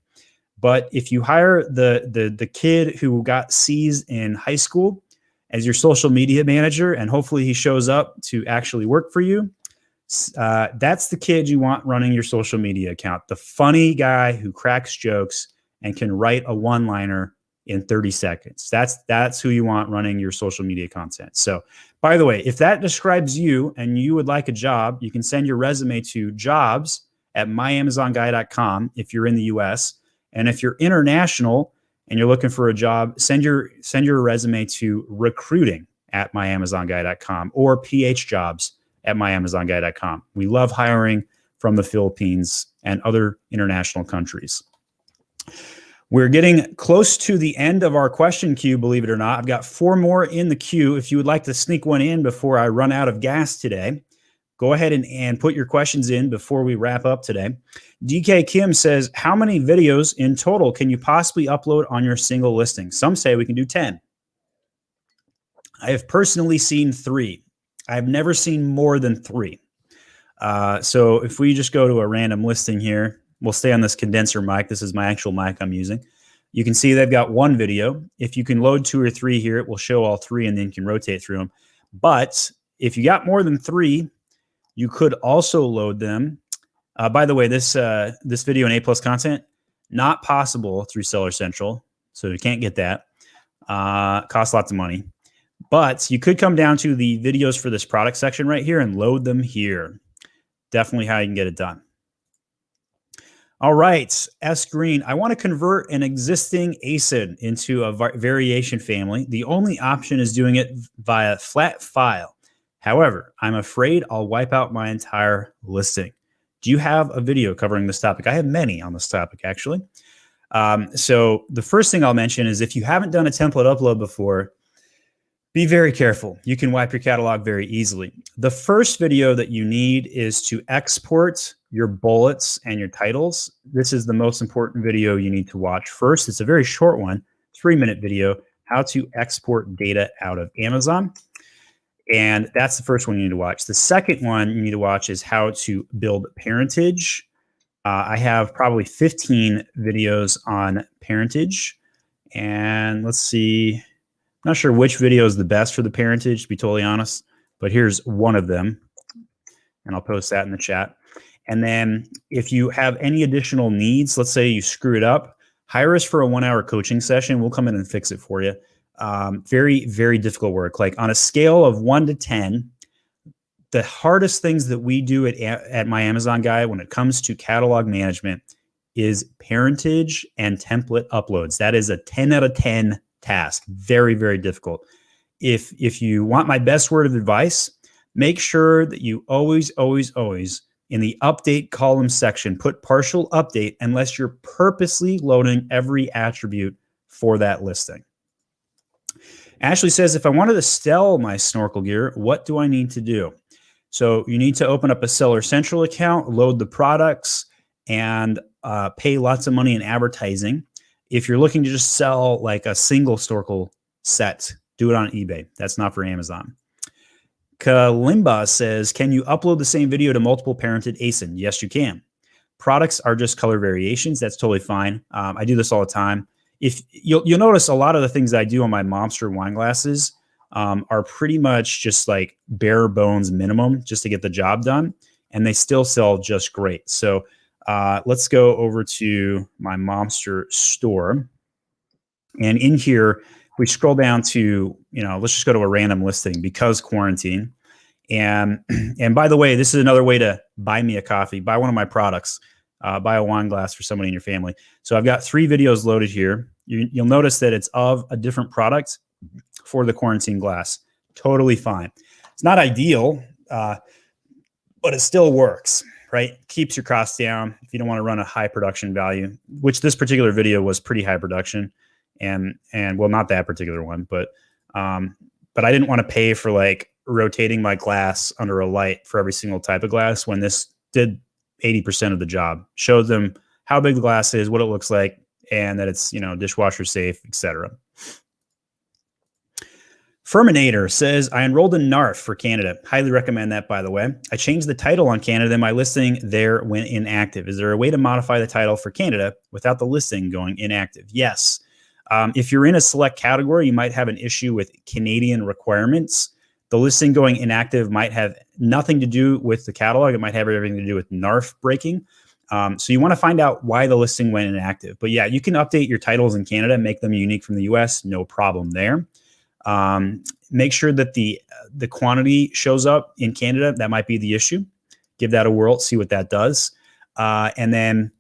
But if you hire the kid who got C's in high school as your social media manager, and hopefully he shows up to actually work for you, that's the kid you want running your social media account. The funny guy who cracks jokes and can write a one-liner in 30 seconds. That's who you want running your social media content. So, by the way, if that describes you and you would like a job, you can send your resume to jobs@myamazonguy.com if you're in the US. And if you're international and you're looking for a job, send your resume to recruiting@myamazonguy.com or phjobs@myamazonguy.com. We love hiring from the Philippines and other international countries. We're getting close to the end of our question queue, believe it or not. I've got 4 more in the queue. If you would like to sneak one in before I run out of gas today, go ahead and put your questions in before we wrap up today. DK Kim says, how many videos in total can you possibly upload on your single listing? Some say we can do 10. I have personally seen 3. I've never seen more than 3. So if we just go to a random listing here, we'll stay on this condenser mic. This is my actual mic I'm using. You can see they've got 1 video. If you can load 2 or 3 here, it will show all 3 and then you can rotate through them. But if you got more than 3, you could also load them. By the way, this video and A+ content, not possible through Seller Central. So you can't get that. Costs lots of money. But you could come down to the videos for this product section right here and load them here. Definitely how you can get it done. All right, S. Green, I want to convert an existing ASIN into a variation family. The only option is doing it via flat file. However, I'm afraid I'll wipe out my entire listing. Do you have a video covering this topic? I have many on this topic, actually. So the first thing I'll mention is if you haven't done a template upload before, be very careful. You can wipe your catalog very easily. The first video that you need is to export your bullets and your titles. This is the most important video you need to watch first. It's a very short one, 3-minute video, how to export data out of Amazon. And that's the first one you need to watch. The second one you need to watch is how to build parentage. I have probably 15 videos on parentage. And let's see. I'm not sure which video is the best for the parentage, to be totally honest, but here's one of them, and I'll post that in the chat. And then if you have any additional needs, let's say you screw it up, hire us for a 1-hour coaching session. We'll come in and fix it for you. Very, very difficult work. Like on a scale of 1 to 10, the hardest things that we do at My Amazon Guy when it comes to catalog management is parentage and template uploads. That is a 10 out of 10 task. Very, very difficult. If you want my best word of advice, make sure that you always in the update column section, put partial update unless you're purposely loading every attribute for that listing. Ashley says, if I wanted to sell my snorkel gear, what do I need to do? So you need to open up a Seller Central account, load the products, and pay lots of money in advertising. If you're looking to just sell like a single Storkel set, do it on eBay. That's not for Amazon. Kalimba says, can you upload the same video to multiple parented ASIN? Yes, you can. Products are just color variations. That's totally fine. I do this all the time. If you'll notice a lot of the things I do on my Monster wine glasses are pretty much just like bare bones minimum just to get the job done. And they still sell just great. So let's go over to my Monster store. And in here, we scroll down to, let's just go to a random listing because quarantine. And by the way, this is another way to buy me a coffee, buy one of my products, buy a wine glass for somebody in your family. So I've got 3 videos loaded here. You'll notice that it's of a different product for the quarantine glass. Totally fine. It's not ideal, but it still works, right? Keeps your costs down if you don't want to run a high production value, which this particular video was pretty high production. And well, not that particular one, but I didn't want to pay for like rotating my glass under a light for every single type of glass when this did 80% of the job. Showed them how big the glass is, what it looks like, and that it's, dishwasher safe, etc. Ferminator says, I enrolled in NARF for Canada. Highly recommend that, by the way. I changed the title on Canada and my listing there went inactive. Is there a way to modify the title for Canada without the listing going inactive? Yes. If you're in a select category, you might have an issue with Canadian requirements. The listing going inactive might have nothing to do with the catalog. It might have everything to do with NARF breaking. So you want to find out why the listing went inactive. But yeah, you can update your titles in Canada and make them unique from the US. No problem there. Make sure that the quantity shows up in Canada. That might be the issue. Give that a whirl, see what that does. And then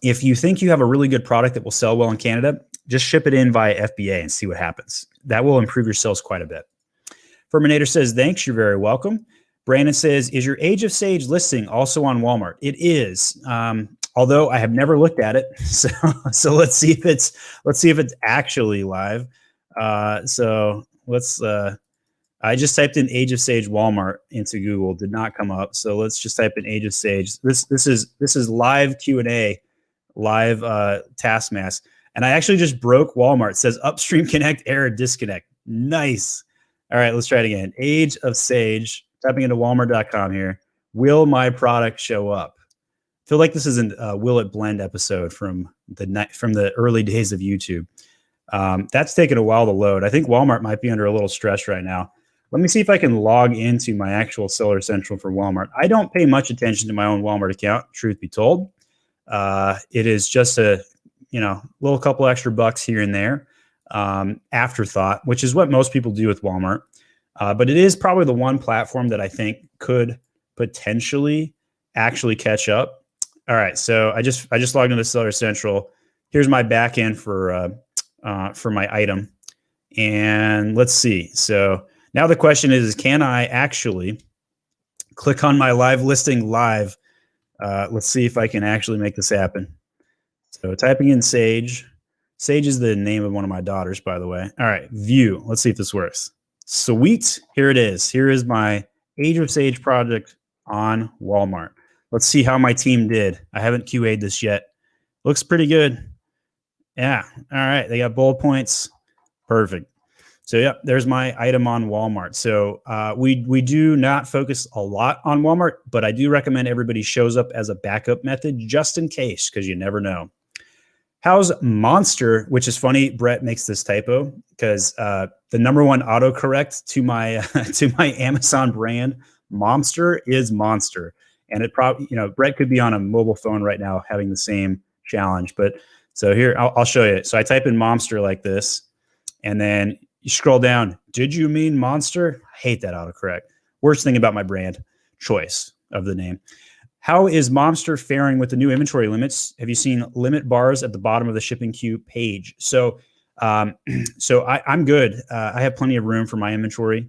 if you think you have a really good product that will sell well in Canada, just ship it in via FBA and see what happens. That will improve your sales quite a bit. Ferminator says, thanks, you're very welcome. Brandon says, is your Age of Sage listing also on Walmart? It is, although I have never looked at it. So let's see if it's actually live. So let's, I just typed in Age of Sage Walmart into Google, did not come up. So let's just type in Age of Sage. This is live Q&A, live task mask. And I actually just broke Walmart. It says upstream connect, error, disconnect. Nice. All right, let's try it again. Age of Sage, typing into walmart.com here. Will my product show up? I feel like this is a Will It Blend episode from the early days of YouTube. That's taken a while to load. I think Walmart might be under a little stress right now. Let me see if I can log into my actual Seller Central for Walmart. I don't pay much attention to my own Walmart account, truth be told. It is just a little couple extra bucks here and there, afterthought, which is what most people do with Walmart. But it is probably the one platform that I think could potentially actually catch up. All right, so I just logged into Seller Central. Here's my back end for my item, and let's see. So now the question is, can I actually click on my live listing live? Let's see if I can actually make this happen. So typing in Sage. Sage is the name of one of my daughters, by the way. All right, view. Let's see if this works. Sweet. Here it is. Here is my Age of Sage project on Walmart. Let's see how my team did. I haven't QA'd this yet. Looks pretty good. Yeah. All right. They got bullet points. Perfect. So yeah, there's my item on Walmart. So we do not focus a lot on Walmart, but I do recommend everybody shows up as a backup method just in case, because you never know. How's Monster, which is funny, Brett makes this typo because the #1 autocorrect to my Amazon brand, Monster, is Monster. And it probably, Brett could be on a mobile phone right now having the same challenge. But so here, I'll show you. So I type in Monster like this, and then you scroll down. Did you mean Monster? I hate that autocorrect. Worst thing about my brand, choice of the name. How is Monster faring with the new inventory limits? Have you seen limit bars at the bottom of the shipping queue page? So, I'm good. I have plenty of room for my inventory.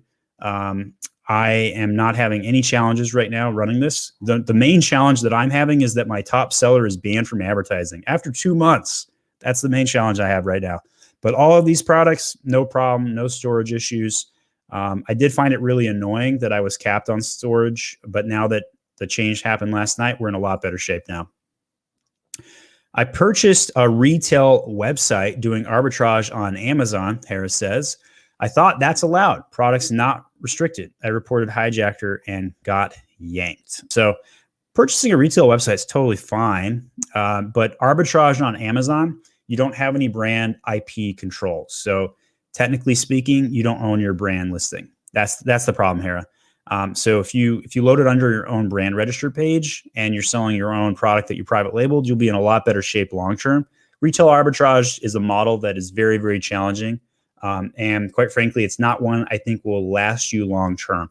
I am not having any challenges right now running this. The main challenge that I'm having is that my top seller is banned from advertising after 2 months. That's the main challenge I have right now. But all of these products, no problem, no storage issues. I did find it really annoying that I was capped on storage, but now that the change happened last night, we're in a lot better shape now. I purchased a retail website doing arbitrage on Amazon, Harris says. I thought that's allowed. Products not restricted. I reported Hijacker and got yanked. So purchasing a retail website is totally fine, but arbitrage on Amazon, you don't have any brand IP control. So technically speaking, you don't own your brand listing. That's the problem, Hera. So if you load it under your own brand register page and you're selling your own product that you private labeled, you'll be in a lot better shape long term. Retail arbitrage is a model that is very, very challenging. And quite frankly, it's not one I think will last you long term.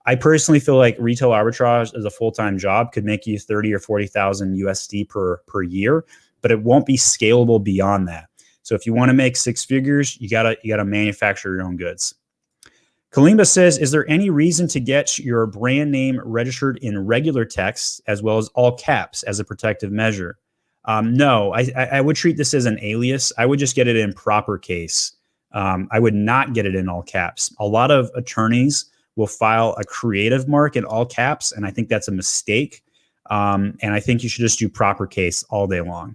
I personally feel like retail arbitrage as a full-time job could make you 30 or 40,000 USD per year, but it won't be scalable beyond that. So if you want to make six figures, you gotta manufacture your own goods. Kalimba says, is there any reason to get your brand name registered in regular text as well as all caps as a protective measure? No, I would treat this as an alias. I would just get it in proper case. I would not get it in all caps. A lot of attorneys will file a creative mark in all caps, and I think that's a mistake. And I think you should just do proper case all day long.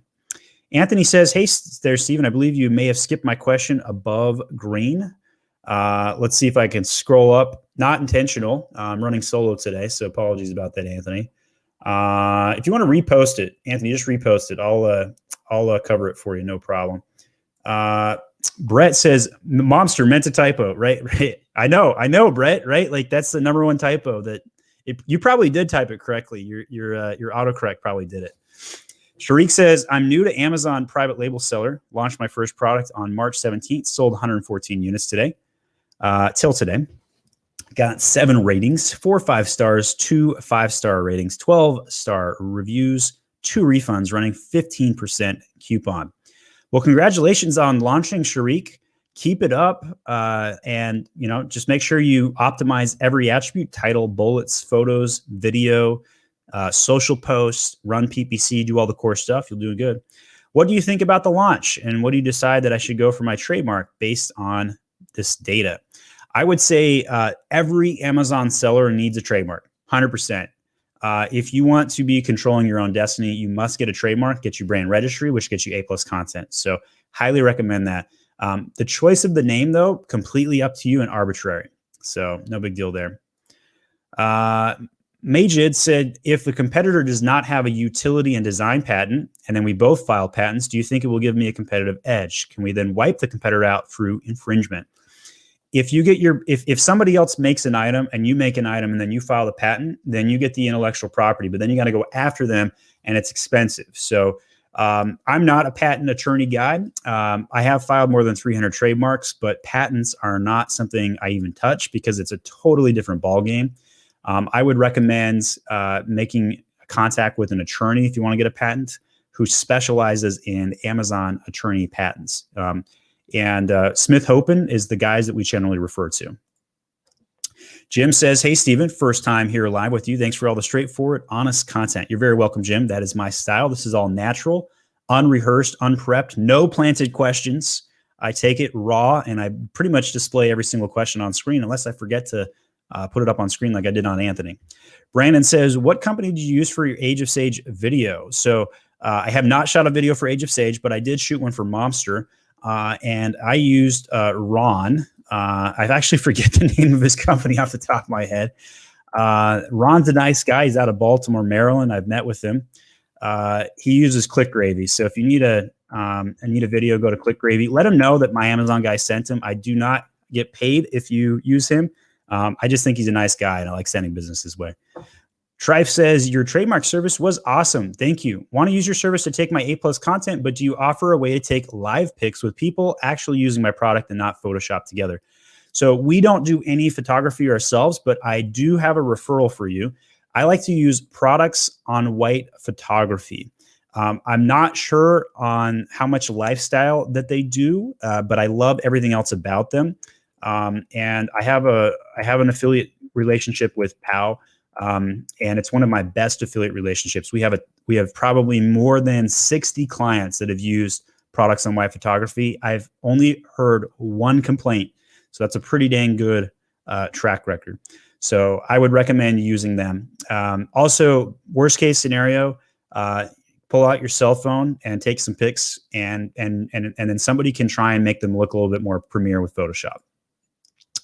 Anthony says, hey there, Stephen, I believe you may have skipped my question above green. Let's see if I can scroll up. Not intentional. I'm running solo today, so apologies about that, Anthony. If you want to repost it, Anthony, just repost it. I'll cover it for you, no problem. Brett says, Momster meant a typo, right? I know, Brett, right? Like that's the #1 typo that you probably did type it correctly. Your autocorrect probably did it. Sharik says, I'm new to Amazon private label seller. Launched my first product on March 17th. Sold 114 units today. Till today. Got 7 ratings, 4 5-stars, 2 5-star ratings, 12-star reviews, 2 refunds, running 15% coupon. Well, congratulations on launching, Sharik. Keep it up, and just make sure you optimize every attribute: title, bullets, photos, video, social posts, run PPC, do all the core stuff. You'll do good. What do you think about the launch, and what do you decide that I should go for my trademark based on this data? I would say every Amazon seller needs a trademark, 100%. If you want to be controlling your own destiny, you must get a trademark, get your brand registry, which gets you A+ content. So highly recommend that. The choice of the name, though, completely up to you and arbitrary. So no big deal there. Majid said, if the competitor does not have a utility and design patent, and then we both file patents, do you think it will give me a competitive edge? Can we then wipe the competitor out through infringement? If you get if somebody else makes an item and you make an item and then you file the patent, then you get the intellectual property, but then you got to go after them and it's expensive. So I'm not a patent attorney guy. I have filed more than 300 trademarks, but patents are not something I even touch because it's a totally different ballgame. I would recommend making contact with an attorney if you want to get a patent who specializes in Amazon attorney patents. And Smith Hopen is the guys that we generally refer to. Jim says, hey, Stephen, first time here live with you. Thanks for all the straightforward, honest content. You're very welcome, Jim. That is my style. This is all natural, unrehearsed, unprepped, no planted questions. I take it raw, and I pretty much display every single question on screen unless I forget to put it up on screen like I did on Anthony. Brandon says, what company did you use for your Age of Sage video? So I have not shot a video for Age of Sage, but I did shoot one for Momster. And I used Ron. I actually forget the name of his company off the top of my head. Ron's a nice guy. He's out of Baltimore, Maryland. I've met with him. He uses ClickGravy. So if you need a video, go to ClickGravy. Let him know that my Amazon guy sent him. I do not get paid if you use him. I just think he's a nice guy, and I like sending business his way. Trife says, your trademark service was awesome. Thank you. Want to use your service to take my A+ content, but do you offer a way to take live pics with people actually using my product and not Photoshop together? So we don't do any photography ourselves, but I do have a referral for you. I like to use products on white photography. I'm not sure on how much lifestyle that they do, but I love everything else about them. And I have an affiliate relationship with POW. And it's one of my best affiliate relationships. We have probably more than 60 clients that have used products on white photography. I've only heard one complaint. So that's a pretty dang good track record. So I would recommend using them. Also, worst case scenario, pull out your cell phone and take some pics, and then somebody can try and make them look a little bit more premier with Photoshop.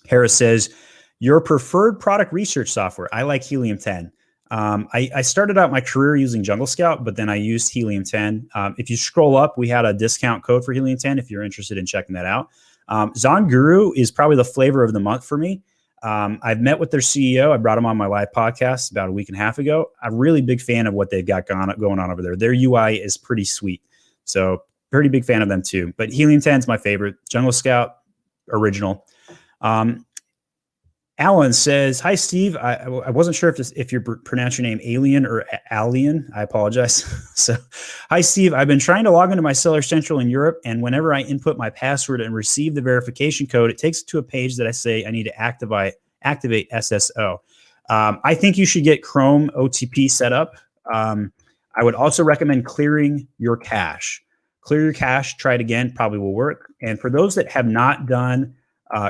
Harris says, your preferred product research software. I like Helium 10. I started out my career using Jungle Scout, but then I used Helium 10. If you scroll up, we had a discount code for Helium 10 if you're interested in checking that out. ZonGuru is probably the flavor of the month for me. I've met with their CEO. I brought him on my live podcast about a week and a half ago. I'm really big fan of what they've got going on over there. Their UI is pretty sweet. So pretty big fan of them too. But Helium 10 is my favorite. Jungle Scout, original. Alan says, hi, Steve. I wasn't sure if you pronounce your name Alien or Alien. I apologize. So, hi, Steve. I've been trying to log into my Seller Central in Europe, and whenever I input my password and receive the verification code, it takes it to a page that I say I need to activate SSO. I think you should get Chrome OTP set up. I would also recommend clearing your cache. Clear your cache. Try it again. Probably will work. And for those that have not done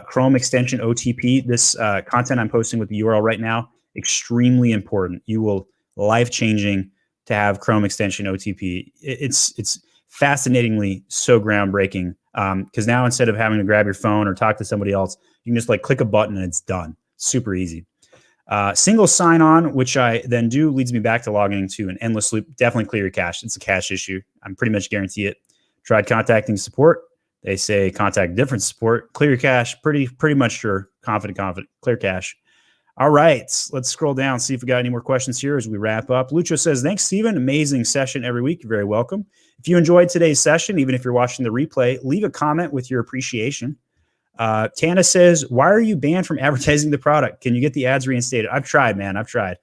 Chrome extension OTP, this content I'm posting with the URL right now, extremely important. You will life-changing to have Chrome extension OTP. It's fascinatingly so groundbreaking, because now instead of having to grab your phone or talk to somebody else, you can just like click a button and it's done. Super easy. Single sign-on, which I then do, leads me back to logging into an endless loop. Definitely clear your cache. It's a cache issue. I'm pretty much guarantee it. Tried contacting support. They say contact different support. Clear your cache. Pretty much sure. Confident. Clear cache. All right. Let's scroll down, see if we got any more questions here as we wrap up. Lucho says, thanks, Steven. Amazing session every week. You're very welcome. If you enjoyed today's session, even if you're watching the replay, leave a comment with your appreciation. Tana says, why are you banned from advertising the product? Can you get the ads reinstated? I've tried, man. I've tried.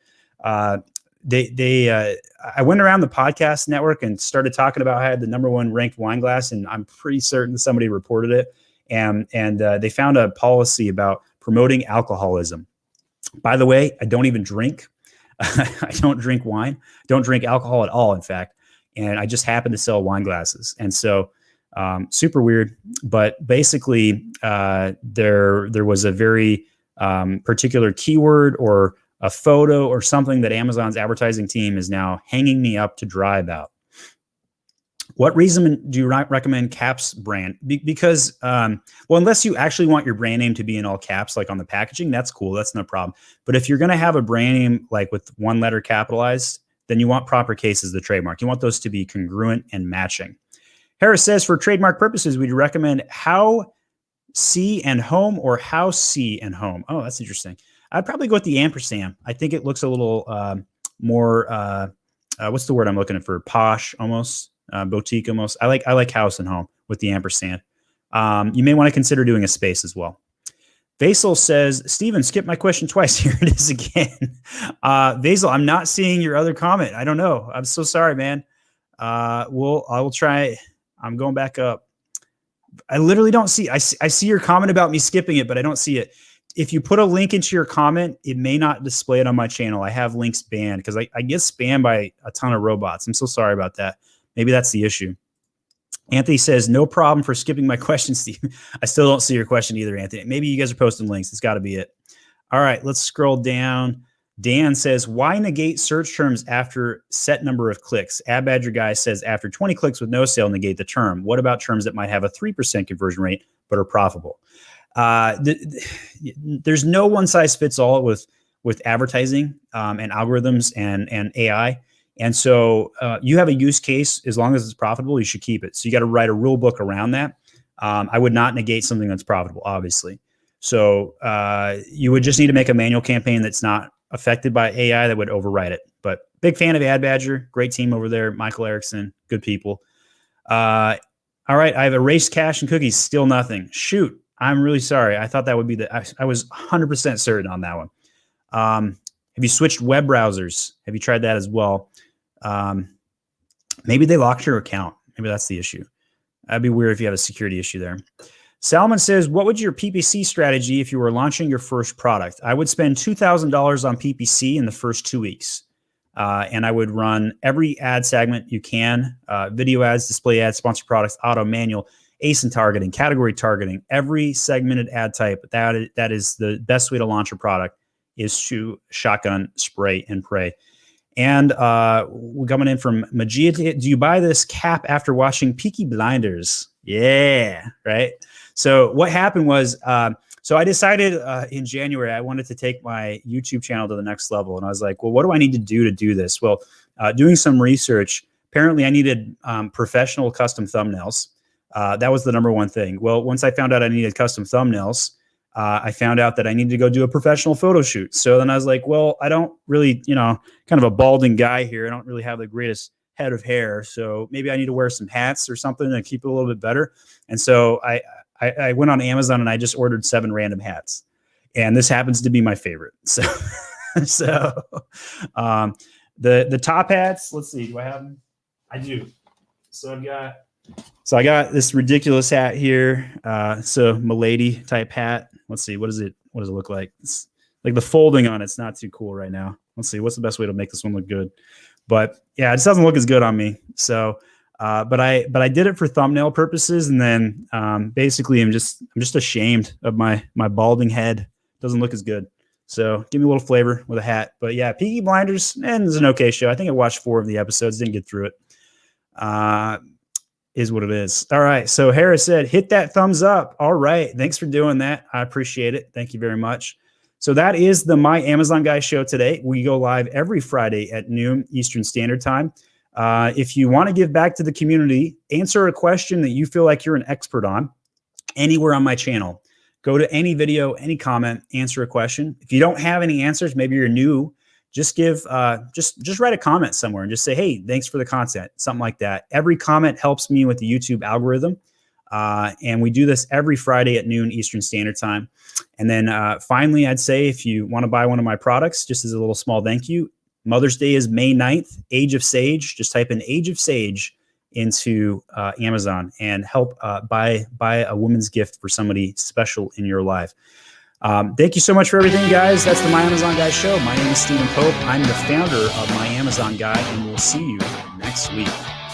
I went around the podcast network and started talking about how I had the #1 ranked wine glass, and I'm pretty certain somebody reported it. And they found a policy about promoting alcoholism. By the way, I don't even drink. I don't drink wine. Don't drink alcohol at all, in fact. And I just happen to sell wine glasses. And so super weird. But basically, there was a very particular keyword or a photo or something that Amazon's advertising team is now hanging me up to dry about. What reason do you recommend caps brand? Because, well, unless you actually want your brand name to be in all caps, like on the packaging, that's cool. That's no problem. But if you're going to have a brand name like with one letter capitalized, then you want proper cases of the trademark. You want those to be congruent and matching. Harris says, for trademark purposes, we'd recommend how C and home or how C and home. Oh, that's interesting. I'd probably go with the ampersand. I think it looks a little more, what's the word I'm looking for? Posh almost, boutique almost. I like house and home with the ampersand. You may want to consider doing a space as well. Vasil says, Steven, skip my question twice. Here it is again. Vasil, I'm not seeing your other comment. I don't know. I'm so sorry, man. I will try. I'm going back up. I literally don't see. I see your comment about me skipping it, but I don't see it. If you put a link into your comment, it may not display it on my channel. I have links banned because I get spammed by a ton of robots. I'm so sorry about that. Maybe that's the issue. Anthony says, no problem for skipping my question, Steve. I still don't see your question either, Anthony. Maybe you guys are posting links. It's got to be it. All right, let's scroll down. Dan says, why negate search terms after set number of clicks? Ad Badger Guy says, after 20 clicks with no sale, negate the term. What about terms that might have a 3% conversion rate but are profitable? There's no one size fits all with advertising and algorithms and AI. And so you have a use case. As long as it's profitable, you should keep it. So you got to write a rule book around that. I would not negate something that's profitable, obviously. So you would just need to make a manual campaign that's not affected by AI that would override it. But big fan of Ad Badger. Great team over there. Michael Erickson, good people. All right, I have erased cache and cookies. Still nothing. Shoot. I'm really sorry. I thought that would be I was 100% certain on that one. Have you switched web browsers? Have you tried that as well? Maybe they locked your account. Maybe that's the issue. That'd be weird if you have a security issue there. Salmon says, what would your PPC strategy if you were launching your first product? I would spend $2,000 on PPC in the first 2 weeks. And I would run every ad segment you can, video ads, display ads, sponsored products, auto, manual, ASIN targeting, category targeting, every segmented ad type. That is the best way to launch a product, is to shotgun, spray, and pray. And we're coming in from Majid. Do you buy this cap after watching Peaky Blinders? Yeah, right. So what happened was, so I decided in January I wanted to take my YouTube channel to the next level, and I was like, well, what do I need to do this? Well, doing some research, apparently I needed professional custom thumbnails. That was the #1 thing. Well, once I found out I needed custom thumbnails, I found out that I needed to go do a professional photo shoot. So then I was like, well, I don't really, kind of a balding guy here. I don't really have the greatest head of hair. So maybe I need to wear some hats or something to keep it a little bit better. And so I went on Amazon and I just ordered 7 random hats. And this happens to be my favorite. So, the top hats, let's see, do I have them? I do. So I got this ridiculous hat here. So milady type hat. Let's see, what does it look like? It's like the folding on it's not too cool right now. Let's see, what's the best way to make this one look good? But yeah, it just doesn't look as good on me. So, but I did it for thumbnail purposes, and then basically I'm just ashamed of my balding head. Doesn't look as good. So give me a little flavor with a hat. But yeah, Peaky Blinders, and it's an okay show. I think I watched 4 of the episodes, didn't get through it. Is what it is. All right. So Harris said, hit that thumbs up. All right. Thanks for doing that. I appreciate it. Thank you very much. So that is the My Amazon Guy show today. We go live every Friday at noon Eastern Standard Time. If you want to give back to the community, answer a question that you feel like you're an expert on anywhere on my channel. Go to any video, any comment, answer a question. If you don't have any answers, maybe you're new, just give, just write a comment somewhere and just say, hey, thanks for the content, something like that. Every comment helps me with the YouTube algorithm. And we do this every Friday at noon Eastern Standard Time. And then finally, I'd say if you want to buy one of my products, just as a little small thank you, Mother's Day is May 9th, Age of Sage. Just type in Age of Sage into Amazon and help buy a woman's gift for somebody special in your life. Thank you so much for everything, guys. That's the My Amazon Guy show. My name is Stephen Pope. I'm the founder of My Amazon Guy, and we'll see you next week.